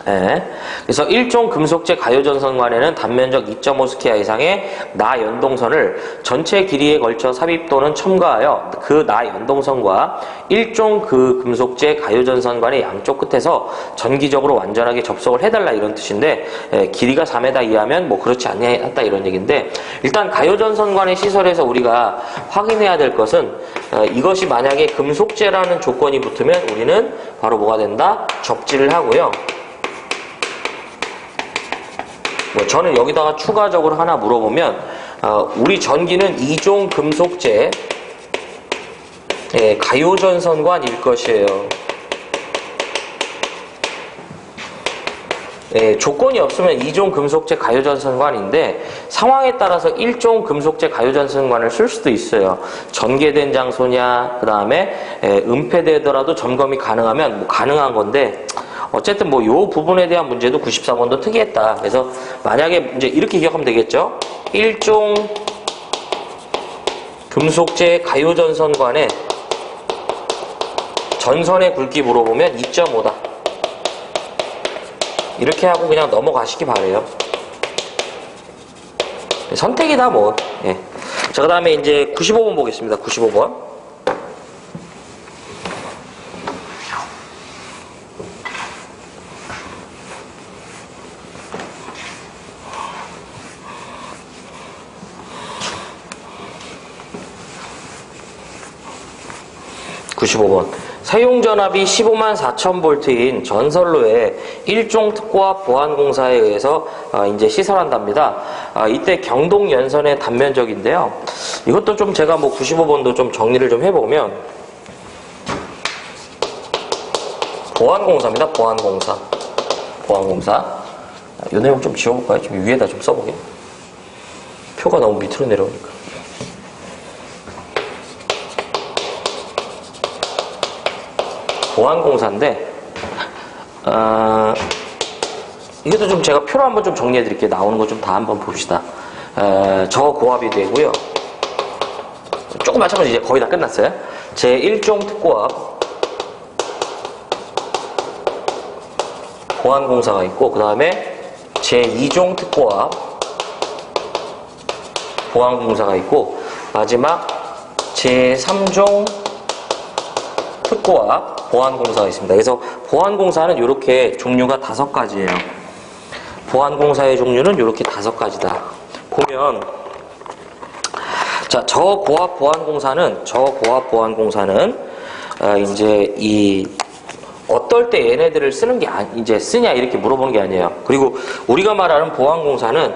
예. 그래서 일종 금속재 가요전선관에는 단면적 2.5스키아 이상의 나 연동선을 전체 길이에 걸쳐 삽입 또는 첨가하여 그 나 연동선과 일종 그 금속재 가요전선관의 양쪽 끝에서 전기적으로 완전하게 접속을 해달라 이런 뜻인데, 길이가 4m 이하면 뭐 그렇지 않다 이런 얘기인데, 일단 가요전선관의 시설에서 우리가 확인해야 될 것은 이것이 만약에 금속재라는 조건이 붙으면 우리는 바로 뭐가 된다? 접지를 하고요. 저는 여기다가 추가적으로 하나 물어보면, 우리 전기는 이종 금속재 가요전선관일 것이에요. 조건이 없으면 이종 금속재 가요전선관인데 상황에 따라서 일종 금속재 가요전선관을 쓸 수도 있어요. 전개된 장소냐, 그 다음에 은폐되더라도 점검이 가능하면 뭐 가능한 건데, 어쨌든 뭐 요 부분에 대한 문제도 94번도 특이했다. 그래서 만약에 이제 이렇게 기억하면 되겠죠. 일종 금속재 가요전선관에 전선의 굵기 물어보면 2.5다. 이렇게 하고 그냥 넘어가시기 바래요. 선택이다 뭐. 예. 자, 그 다음에 이제 95번 보겠습니다. 95번. 사용전압이 154,000V인 전선로에 일종 특고와 보안공사에 의해서 이제 시설한답니다. 이때 경동연선의 단면적인데요. 이것도 좀 제가 뭐 95번도 좀 정리를 좀 해보면, 보안공사입니다. 보안공사. 이 내용 좀 지워볼까요? 좀 위에다 좀 써보게. 표가 너무 밑으로 내려오니까. 보안공사인데, 이것도 좀 제가 표로 한번 좀 정리해 드릴게요. 나오는 거 좀 다 한번 봅시다. 저고압이 되고요. 조금 마찬가지 이제 거의 다 끝났어요. 제1종 특고압 보안공사가 있고, 그 다음에 제2종 특고압 보안공사가 있고, 마지막 제3종 특고압 보안공사가 있습니다. 그래서 보안공사는 이렇게 종류가 5가지예요. 보안공사의 종류는 이렇게 5가지다. 보면, 자, 저고압 보안공사는 이제 어떨 때 얘네들을 쓰는 게 이제 쓰냐 이렇게 물어보는 게 아니에요. 그리고 우리가 말하는 보안공사는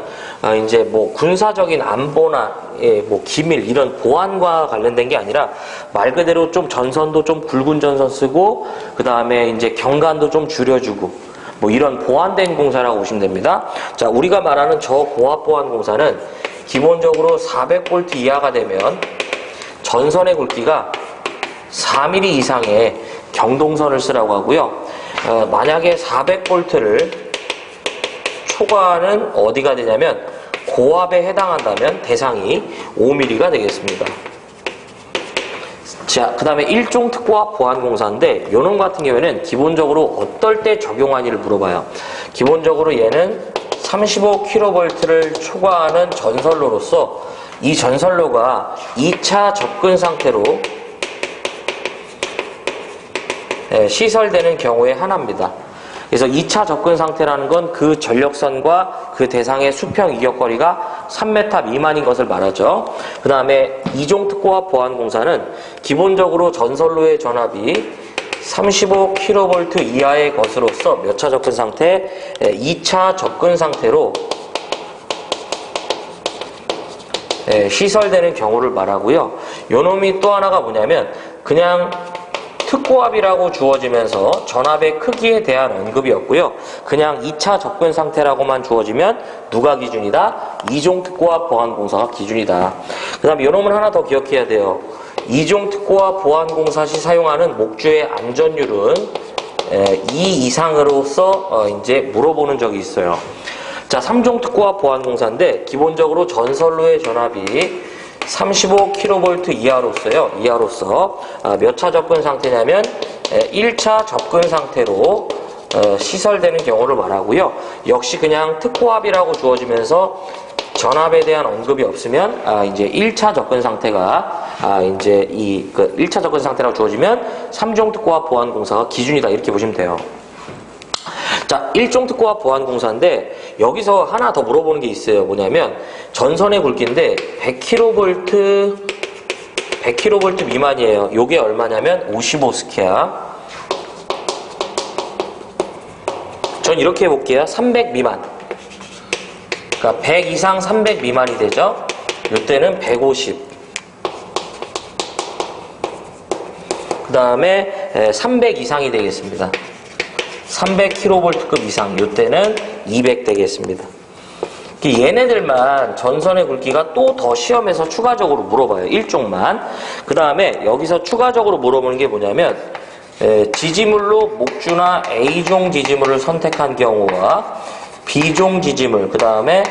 이제 뭐 군사적인 안보나 뭐 기밀 이런 보안과 관련된 게 아니라 말 그대로 좀 전선도 좀 굵은 전선 쓰고, 그 다음에 이제 경관도 좀 줄여주고 뭐 이런 보완된 공사라고 보시면 됩니다. 자, 우리가 말하는 저고압 보안공사는 기본적으로 400V 이하가 되면 전선의 굵기가 4mm 이상의 경동선을 쓰라고 하고요. 만약에 400V를 초과하는 어디가 되냐면 고압에 해당한다면 대상이 5mm가 되겠습니다. 자, 그 다음에 일종 특고압 보안공사인데 요놈 같은 경우에는 기본적으로 어떨 때 적용하니를 물어봐요. 기본적으로 얘는 35kV를 초과하는 전선로로서 이 전선로가 2차 접근 상태로 시설되는 경우에 하나입니다. 그래서 2차 접근 상태라는 건 그 전력선과 그 대상의 수평 이격거리가 3m 미만인 것을 말하죠. 그 다음에 이종 특고압 보안공사는 기본적으로 전선로의 전압이 35kV 이하의 것으로서 몇 차 접근 상태? 2차 접근 상태로 시설되는 경우를 말하고요. 요놈이 또 하나가 뭐냐면 그냥 특고압이라고 주어지면서 전압의 크기에 대한 언급이 없고요. 그냥 2차 접근 상태라고만 주어지면 누가 기준이다? 이종 특고압 보안공사가 기준이다. 그 다음에 요놈은 하나 더 기억해야 돼요. 이종 특고압 보안공사 시 사용하는 목주의 안전율은 2 이상으로서 이제 물어보는 적이 있어요. 자, 3종 특고압 보안공사인데 기본적으로 전선로의 전압이 35kV 이하로서 몇 차 접근 상태냐면 1차 접근 상태로 시설되는 경우를 말하고요. 역시 그냥 특고합이라고 주어지면서 전압에 대한 언급이 없으면 이제 1차 접근 상태가 이제 1차 접근 상태라고 주어지면 3종 특고합 보완공사가 기준이다 이렇게 보시면 돼요. 자, 1종 특고합 보완공사인데 여기서 하나 더 물어보는 게 있어요. 뭐냐면 전선의 굵기인데 100kV 미만이에요. 요게 얼마냐면 55스퀘어. 전 이렇게 해볼게요. 300 미만. 그러니까 100 이상 300 미만이 되죠. 이때는 150. 그 다음에 300 이상이 되겠습니다. 300kV급 이상. 이때는 200 되겠습니다. 얘네들만 전선의 굵기가 또 더 시험에서 추가적으로 물어봐요. 1종만. 그 다음에 여기서 추가적으로 물어보는 게 뭐냐면 지지물로 목주나 A종 지지물을 선택한 경우와 B종 지지물, 그 다음에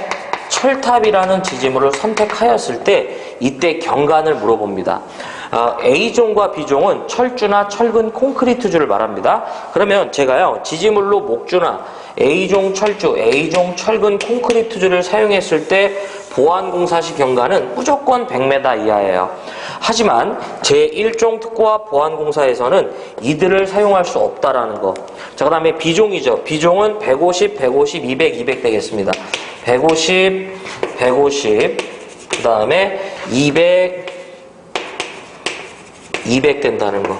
철탑이라는 지지물을 선택하였을 때 이때 경관을 물어봅니다. A종과 B종은 철주나 철근 콘크리트주를 말합니다. 그러면 제가요 지지물로 목주나 A종 철주, A종 철근 콘크리트주를 사용했을 때 보완공사 시 경관은 무조건 100m 이하예요. 하지만 제1종 특고합 보완공사에서는 이들을 사용할 수 없다라는 거. 자, 그 다음에 B종이죠. B종은 150, 150, 200, 200 되겠습니다. 150, 150, 그 다음에 200, 200 된다는 거.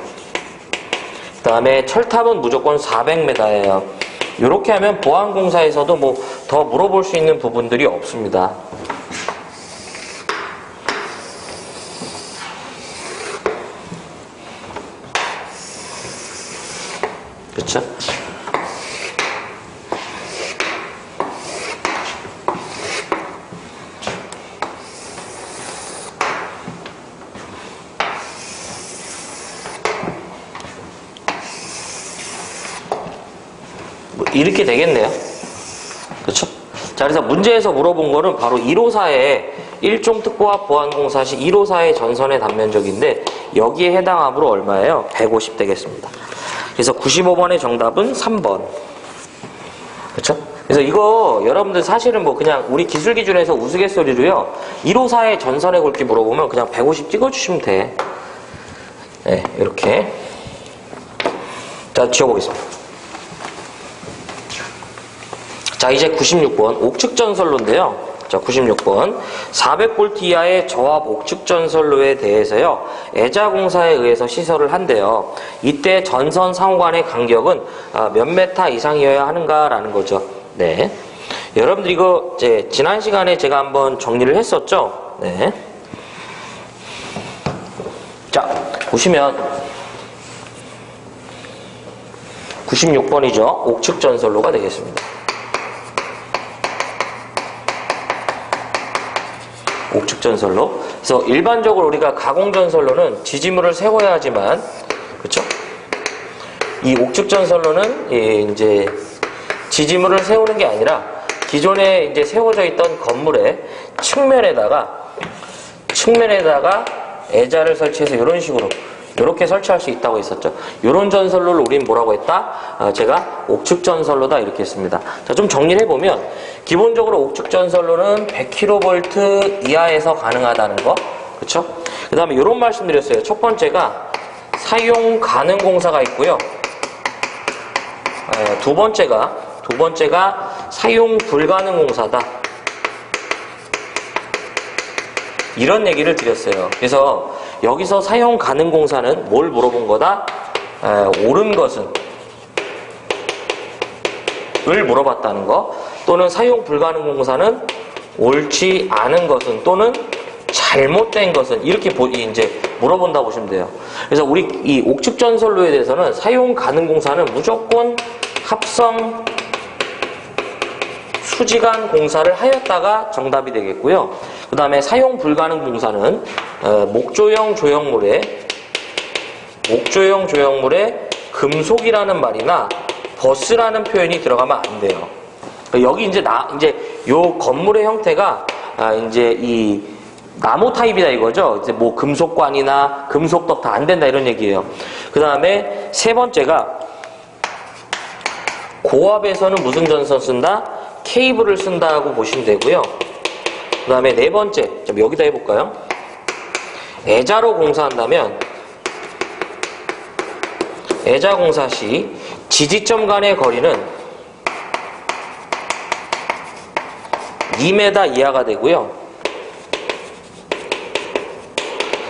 그 다음에 철탑은 무조건 400m예요. 이렇게 하면 보안공사에서도 뭐 더 물어볼 수 있는 부분들이 없습니다. 그렇죠? 이렇게 되겠네요. 그렇죠? 자, 그래서 문제에서 물어본 거는 바로 154의 1종 특고합 보완공사 시 154의 전선의 단면적인데 여기에 해당함으로 얼마예요? 150 되겠습니다. 그래서 95번의 정답은 3번. 그렇죠? 그래서 이거 여러분들 사실은 뭐 그냥 우리 기술 기준에서 우스갯소리로요. 154의 전선의 굵기 물어보면 그냥 150 찍어주시면 돼. 네, 이렇게. 자, 지워보겠습니다. 자, 이제 96번 옥측전선로인데요. 자, 96번 400V 이하의 저압 옥측전선로에 대해서요. 애자공사에 의해서 시설을 한대요. 이때 전선 상호간의 간격은 몇 메타 이상이어야 하는가라는 거죠. 네. 여러분들 이거 이제 지난 시간에 제가 한번 정리를 했었죠. 네. 자, 보시면 96번이죠. 옥측전선로가 되겠습니다. 옥측전선로. 그래서 일반적으로 우리가 가공전선로는 지지물을 세워야 하지만, 그렇죠? 이 옥측전선로는 이제 지지물을 세우는 게 아니라 기존에 이제 세워져 있던 건물의 측면에다가 애자를 설치해서 이런 식으로 이렇게 설치할 수 있다고 했었죠. 이런 전선로를 우린 뭐라고 했다? 제가 옥측전선로다 이렇게 했습니다. 자, 좀 정리를 해보면 기본적으로 옥측전선로는 100kV 이하에서 가능하다는 거, 그렇죠? 그 다음에 이런 말씀 드렸어요. 첫 번째가 사용 가능 공사가 있고요. 두 번째가 사용 불가능 공사다. 이런 얘기를 드렸어요. 그래서 여기서 사용 가능 공사는 뭘 물어본 거다? 옳은 것은 을 물어봤다는 거, 또는 사용 불가능 공사는 옳지 않은 것은 또는 잘못된 것은 이렇게 이제 물어본다고 보시면 돼요. 그래서 우리 이 옥측전선로에 대해서는 사용 가능 공사는 무조건 합성 수지간 공사를 하였다가 정답이 되겠고요. 그 다음에 사용 불가능 공사는 목조형 조형물에 금속이라는 말이나 버스라는 표현이 들어가면 안 돼요. 여기 이제 요 건물의 형태가 이제 이 나무 타입이다 이거죠. 이제 뭐 금속관이나 금속덕 다 안 된다 이런 얘기예요. 그 다음에 세 번째가 고압에서는 무슨 전선 쓴다? 케이블을 쓴다고 보시면 되고요. 그 다음에 네 번째, 좀 여기다 해볼까요? 애자로 공사한다면 애자 공사 시 지지점 간의 거리는 2m 이하가 되고요.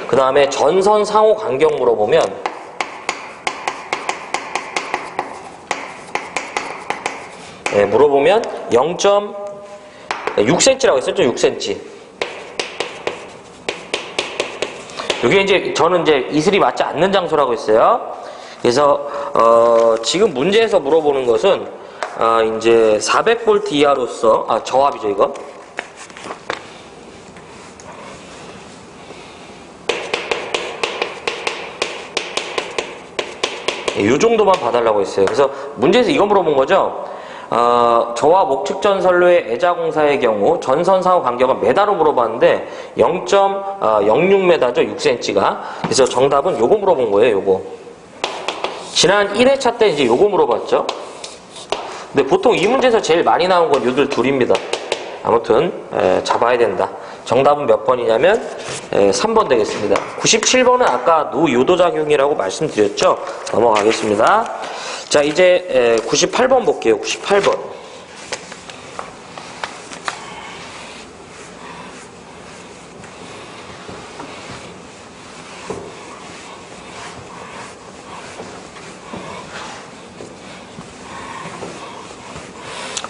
그 다음에 전선 상호 간격 물어보면 물어보면 0.6cm라고 했었죠. 6cm. 이게 이제 저는 이제 이슬이 맞지 않는 장소라고 했어요. 그래서 지금 문제에서 물어보는 것은 이제 400V 이하로서 저압이죠 이거. 이 정도만 봐달라고 했어요. 그래서 문제에서 이거 물어본 거죠. 저와 목측 전선로의 애자 공사의 경우 전선 상호 간격은 메다로 물어봤는데 0.06m죠. 6cm가. 그래서 정답은 요거 물어본 거예요. 요거. 지난 1회차 때 이제 요거 물어봤죠. 근데 보통 이 문제에서 제일 많이 나온 건 요들 둘입니다. 아무튼 잡아야 된다. 정답은 몇 번이냐면 3번 되겠습니다. 97번은 아까 노요도작용이라고 말씀드렸죠. 넘어가겠습니다. 자, 이제 98번 볼게요. 98번.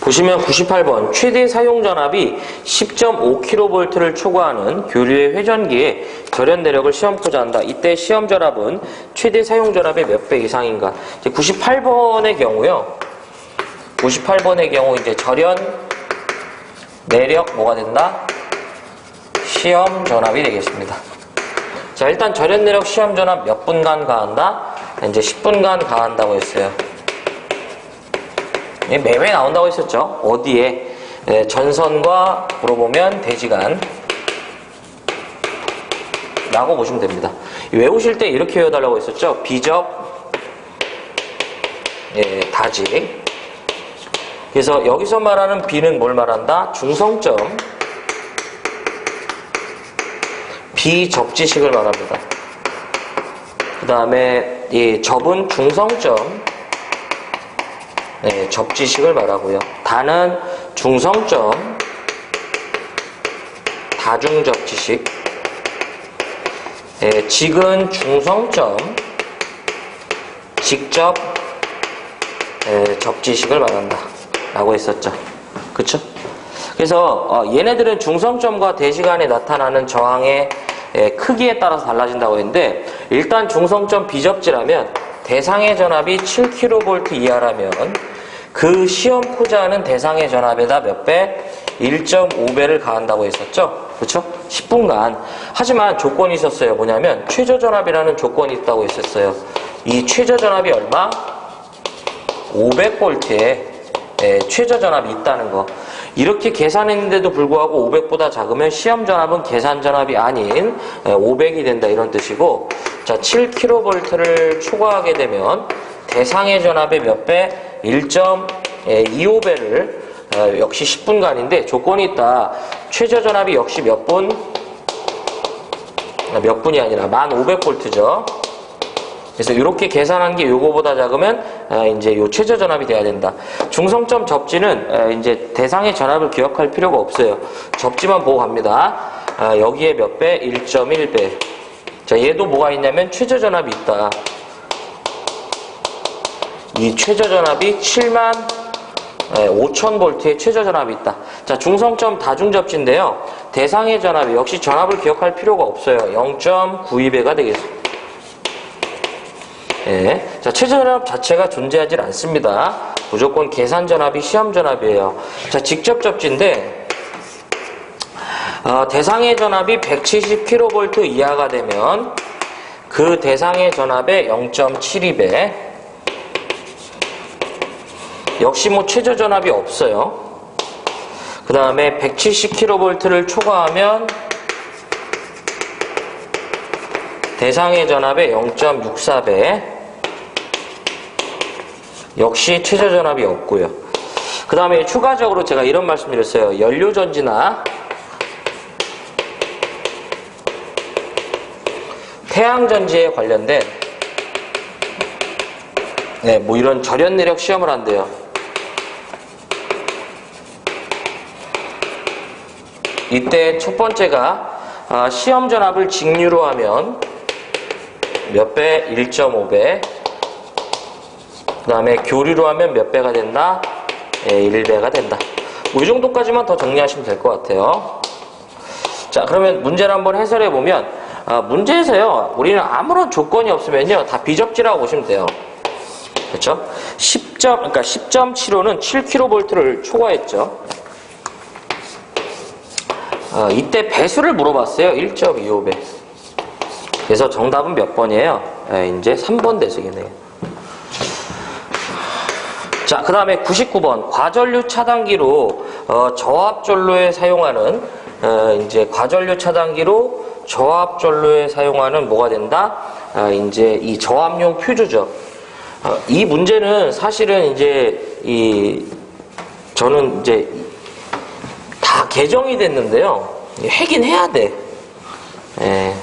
보시면 98번 최대 사용 전압이 10.5kV를 초과하는 교류의 회전기에 절연 내력을 시험코자 한다. 이때 시험 전압은 최대 사용 전압의 몇 배 이상인가? 이제 98번의 경우요. 98번의 경우 이제 절연 내력 뭐가 된다? 시험 전압이 되겠습니다. 자, 일단 절연 내력 시험 전압 몇 분간 가한다? 이제 10분간 가한다고 했어요. 매회 나온다고 했었죠. 어디에? 전선과 물어보면 대지간 라고 보시면 됩니다. 외우실 때 이렇게 외워달라고 했었죠. 비적, 다직. 그래서 여기서 말하는 비는 뭘 말한다? 중성점, 비접지식을 말합니다. 그 다음에 이 접은 중성점, 접지식을 말하고요. 다는 중성점, 다중접지식, 직은 중성점, 직접 접지식을 말한다 라고 했었죠. 그쵸? 그래서 얘네들은 중성점과 대시간에 나타나는 저항의 크기에 따라서 달라진다고 했는데, 일단 중성점 비접지라면 대상의 전압이 7kV 이하라면 그 시험 포자는 대상의 전압에다 몇 배? 1.5배를 가한다고 했었죠. 그렇죠? 10분간. 하지만 조건이 있었어요. 뭐냐면 최저 전압이라는 조건이 있다고 했었어요. 이 최저 전압이 얼마? 500V에 최저 전압이 있다는 거. 이렇게 계산했는데도 불구하고 500보다 작으면 시험 전압은 계산 전압이 아닌 500이 된다 이런 뜻이고, 자, 7kV를 초과하게 되면 대상의 전압의 몇 배? 1.25배를 역시 10분간인데 조건이 있다. 최저 전압이 역시 몇 분? 몇 분이 아니라 1500V죠. 그래서 이렇게 계산한 게 요거보다 작으면 이제 요 최저 전압이 돼야 된다. 중성점 접지는 이제 대상의 전압을 기억할 필요가 없어요. 접지만 보고 갑니다. 여기에 몇 배? 1.1배. 자, 얘도 뭐가 있냐면 최저 전압이 있다. 이 최저 전압이 75,000V의 최저 전압이 있다. 자, 중성점 다중접지인데요. 대상의 전압이 역시 전압을 기억할 필요가 없어요. 0.92배가 되겠습니다. 자, 최저 전압 자체가 존재하지 않습니다. 무조건 계산 전압이 시험 전압이에요. 자, 직접 접지인데 대상의 전압이 170kV 이하가 되면 그 대상의 전압의 0.72배. 역시 뭐 최저 전압이 없어요. 그 다음에 170kV를 초과하면 대상의 전압의 0.64배. 역시 최저전압이 없고요. 그 다음에 추가적으로 제가 이런 말씀 드렸어요. 연료전지나 태양전지에 관련된 뭐 이런 절연내력 시험을 한대요. 이때 첫 번째가 시험 전압을 직류로 하면 몇 배? 1.5배. 그 다음에 교류로 하면 몇 배가 된다? 1배가 된다. 뭐 이 정도까지만 더 정리하시면 될 것 같아요. 자, 그러면 문제를 한번 해설해 보면 문제에서요, 우리는 아무런 조건이 없으면요, 다 비접지라고 보시면 돼요. 그렇죠? 10.75는 7kV를 초과했죠. 이때 배수를 물어봤어요. 1.25배. 그래서 정답은 몇 번이에요? 이제 3번 대수겠네요. 자, 그 다음에 99번. 과전류 차단기로 저압전로에 사용하는, 이제 과전류 차단기로 저압전로에 사용하는 뭐가 된다? 이제 이 저압용 퓨즈죠. 이 문제는 사실은 이제 저는 이제 다 개정이 됐는데요. 하긴 해야 돼. 예.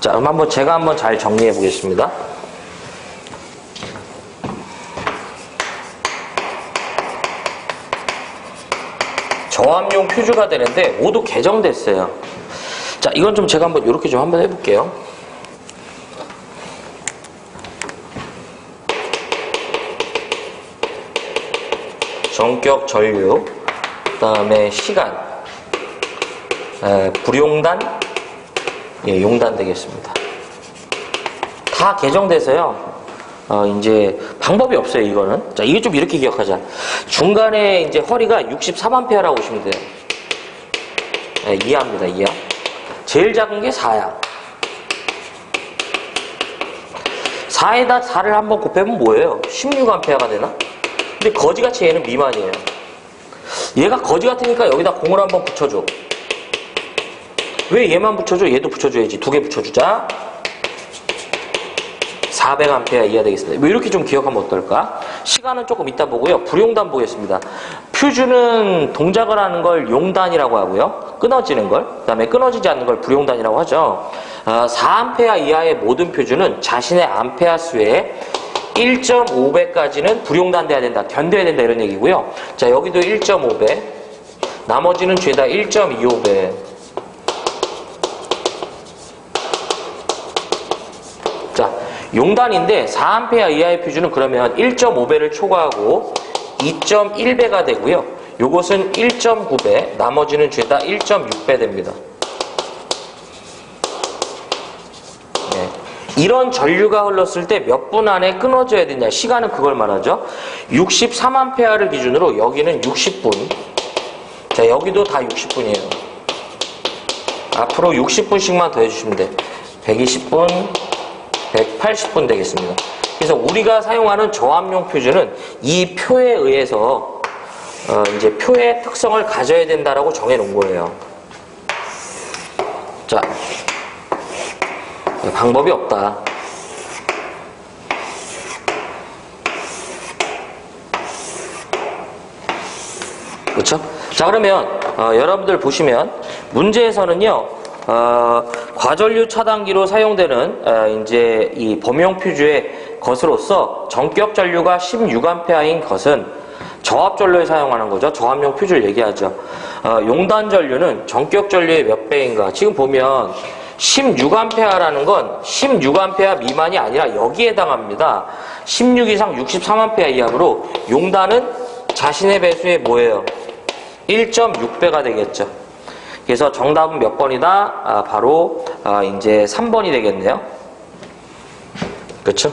자, 그럼 제가 한번 잘 정리해 보겠습니다. 저압용 퓨즈가 되는데 모두 개정됐어요. 자, 이건 좀 제가 이렇게 좀 한번 해볼게요. 전격 전류, 그 다음에 시간, 불용단, 용단 되겠습니다. 다 개정돼서요. 이제 방법이 없어요, 이거는. 자, 이게 좀 이렇게 기억하자. 중간에 이제 허리가 63A라고 보시면 돼요. 이하입니다, 이하. 제일 작은 게 4야. 4에다 4를 한번 곱해보면 뭐예요? 16A가 되나? 근데 거지같이 얘는 미만이에요. 얘가 거지 같으니까 여기다 공을 한번 붙여줘. 왜 얘만 붙여줘? 얘도 붙여줘야지. 두 개 붙여주자. 400A 이하 되겠습니다. 뭐 이렇게 좀 기억하면 어떨까? 시간은 조금 이따 보고요. 불용단 보겠습니다. 퓨즈는 동작을 하는 걸 용단이라고 하고요. 끊어지는 걸, 그 다음에 끊어지지 않는 걸 불용단이라고 하죠. 4A 이하의 모든 퓨즈는 자신의 암페아 수의 1.5배까지는 불용단 돼야 된다. 견뎌야 된다. 이런 얘기고요. 자, 여기도 1.5배. 나머지는 죄다 1.25배. 자, 용단인데 4A 이하의 퓨즈는 그러면 1.5배를 초과하고 2.1배가 되고요. 요것은 1.9배, 나머지는 죄다 1.6배 됩니다. 네. 이런 전류가 흘렀을 때 몇 분 안에 끊어져야 되냐. 시간은 그걸 말하죠. 63A를 기준으로 여기는 60분. 자, 여기도 다 60분이에요. 앞으로 60분씩만 더 해주시면 돼. 120분, 180분 되겠습니다. 그래서 우리가 사용하는 저압용 퓨즈는 이 표에 의해서 이제 표의 특성을 가져야 된다라고 정해 놓은 거예요. 자, 방법이 없다. 그렇죠? 자, 그러면 여러분들 보시면 문제에서는요. 과전류 차단기로 사용되는 이제 이 범용 퓨즈의 것으로서 전격 전류가 16A인 것은 저압 전류에 사용하는 거죠. 저압용 퓨즈를 얘기하죠. 용단 전류는 전격 전류의 몇 배인가? 지금 보면 16A라는 건 16A 미만이 아니라 여기에 해당합니다. 16 이상 63A 이하로 용단은 자신의 배수의 뭐예요? 1.6배가 되겠죠. 그래서 정답은 몇 번이다? 바로 이제 3번이 되겠네요. 그렇죠?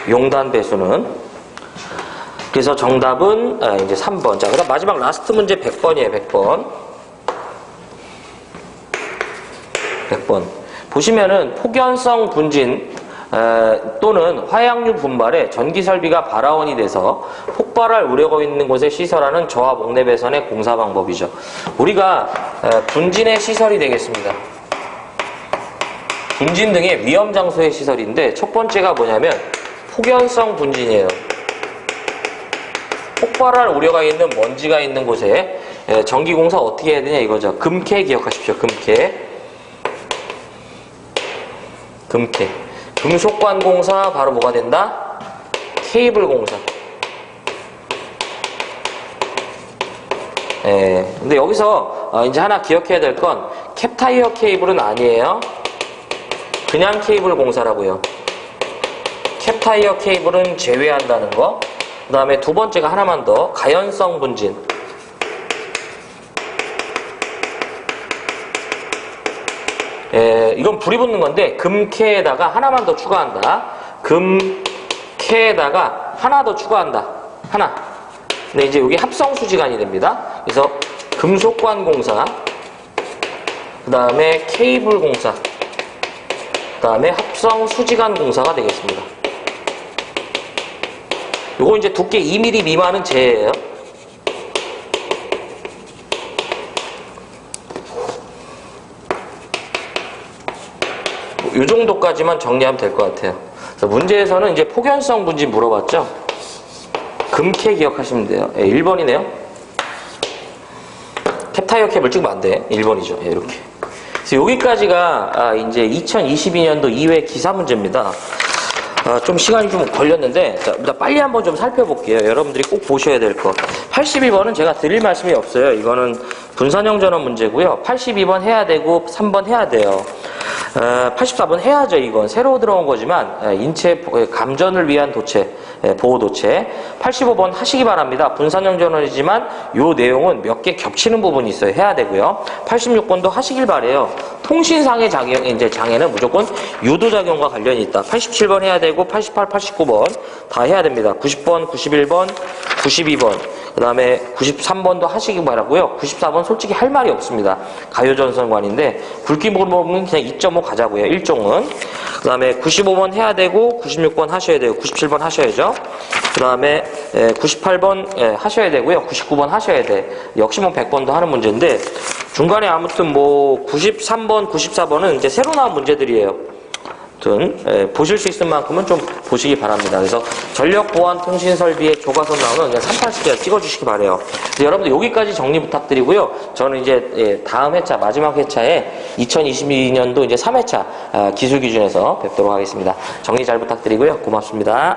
용단 배수는. 그래서 정답은 이제 3번. 자, 그다음 마지막 라스트 문제 100번이에요. 100번. 100번. 보시면은 폭연성 분진 또는 화약류 분발에 전기설비가 발화원이 돼서 폭발할 우려가 있는 곳에 시설하는 저압 옥내 배선의 공사 방법이죠. 우리가 분진의 시설이 되겠습니다. 분진 등의 위험 장소의 시설인데 첫 번째가 뭐냐면 폭연성 분진이에요. 폭발할 우려가 있는 먼지가 있는 곳에 전기공사 어떻게 해야 되냐 이거죠. 금캐 기억하십시오. 금캐. 금속관 공사 바로 뭐가 된다? 케이블 공사. 근데 여기서 이제 하나 기억해야 될 건 캡타이어 케이블은 아니에요. 그냥 케이블 공사라고요. 캡타이어 케이블은 제외한다는 거. 그 다음에 두 번째가 하나만 더. 가연성 분진. 이건 불이 붙는 건데 금캐에다가 하나만 더 추가한다. 금캐에다가 하나 더 추가한다. 하나. 근데 이제 여기 합성 수지관이 됩니다. 그래서 금속관 공사, 그 다음에 케이블 공사, 그 다음에 합성 수지관 공사가 되겠습니다. 요거 이제 두께 2mm 미만은 제예요. 요 정도까지만 정리하면 될 것 같아요. 그래서 문제에서는 이제 폭연성 분진 물어봤죠? 금캐 기억하시면 돼요. 1번이네요. 캡타이어 캡을 찍으면 안 돼. 1번이죠. 이렇게. 그래서 여기까지가 이제 2022년도 2회 기사 문제입니다. 좀 시간이 좀 걸렸는데, 자, 일단 빨리 한번 좀 살펴볼게요. 여러분들이 꼭 보셔야 될 거. 81번은 제가 드릴 말씀이 없어요. 이거는 분산형 전원 문제고요. 82번 해야 되고, 3번 해야 돼요. 84번 해야죠. 이건 새로 들어온 거지만 인체 감전을 위한 도체, 보호 도체. 85번 하시기 바랍니다. 분산형 전원이지만 요 내용은 몇 개 겹치는 부분이 있어요. 해야 되고요. 86번도 하시길 바래요. 통신상의 장애는 무조건 유도작용과 관련이 있다. 87번 해야 되고 88, 89번 다 해야 됩니다. 90번, 91번, 92번 그 다음에 93번도 하시기 바라고요. 94번 솔직히 할 말이 없습니다. 가요전선관인데 굵기 보면 그냥 2.5 가자고요. 1종은. 그 다음에 95번 해야 되고 96번 하셔야 되고 97번 하셔야죠. 그 다음에 98번 하셔야 되고요. 99번 하셔야 돼. 역시 뭐 100번도 하는 문제인데 중간에 아무튼 뭐 93번, 94번은 이제 새로 나온 문제들이에요. 아무튼 보실 수 있을 만큼은 좀 보시기 바랍니다. 그래서 전력 보안 통신 설비에 교과서 나오는 그냥 3판씩 찍어주시기 바래요. 여러분들 여기까지 정리 부탁드리고요. 저는 이제 다음 회차 마지막 회차에 2022년도 이제 3회차 기술 기준에서 뵙도록 하겠습니다. 정리 잘 부탁드리고요. 고맙습니다.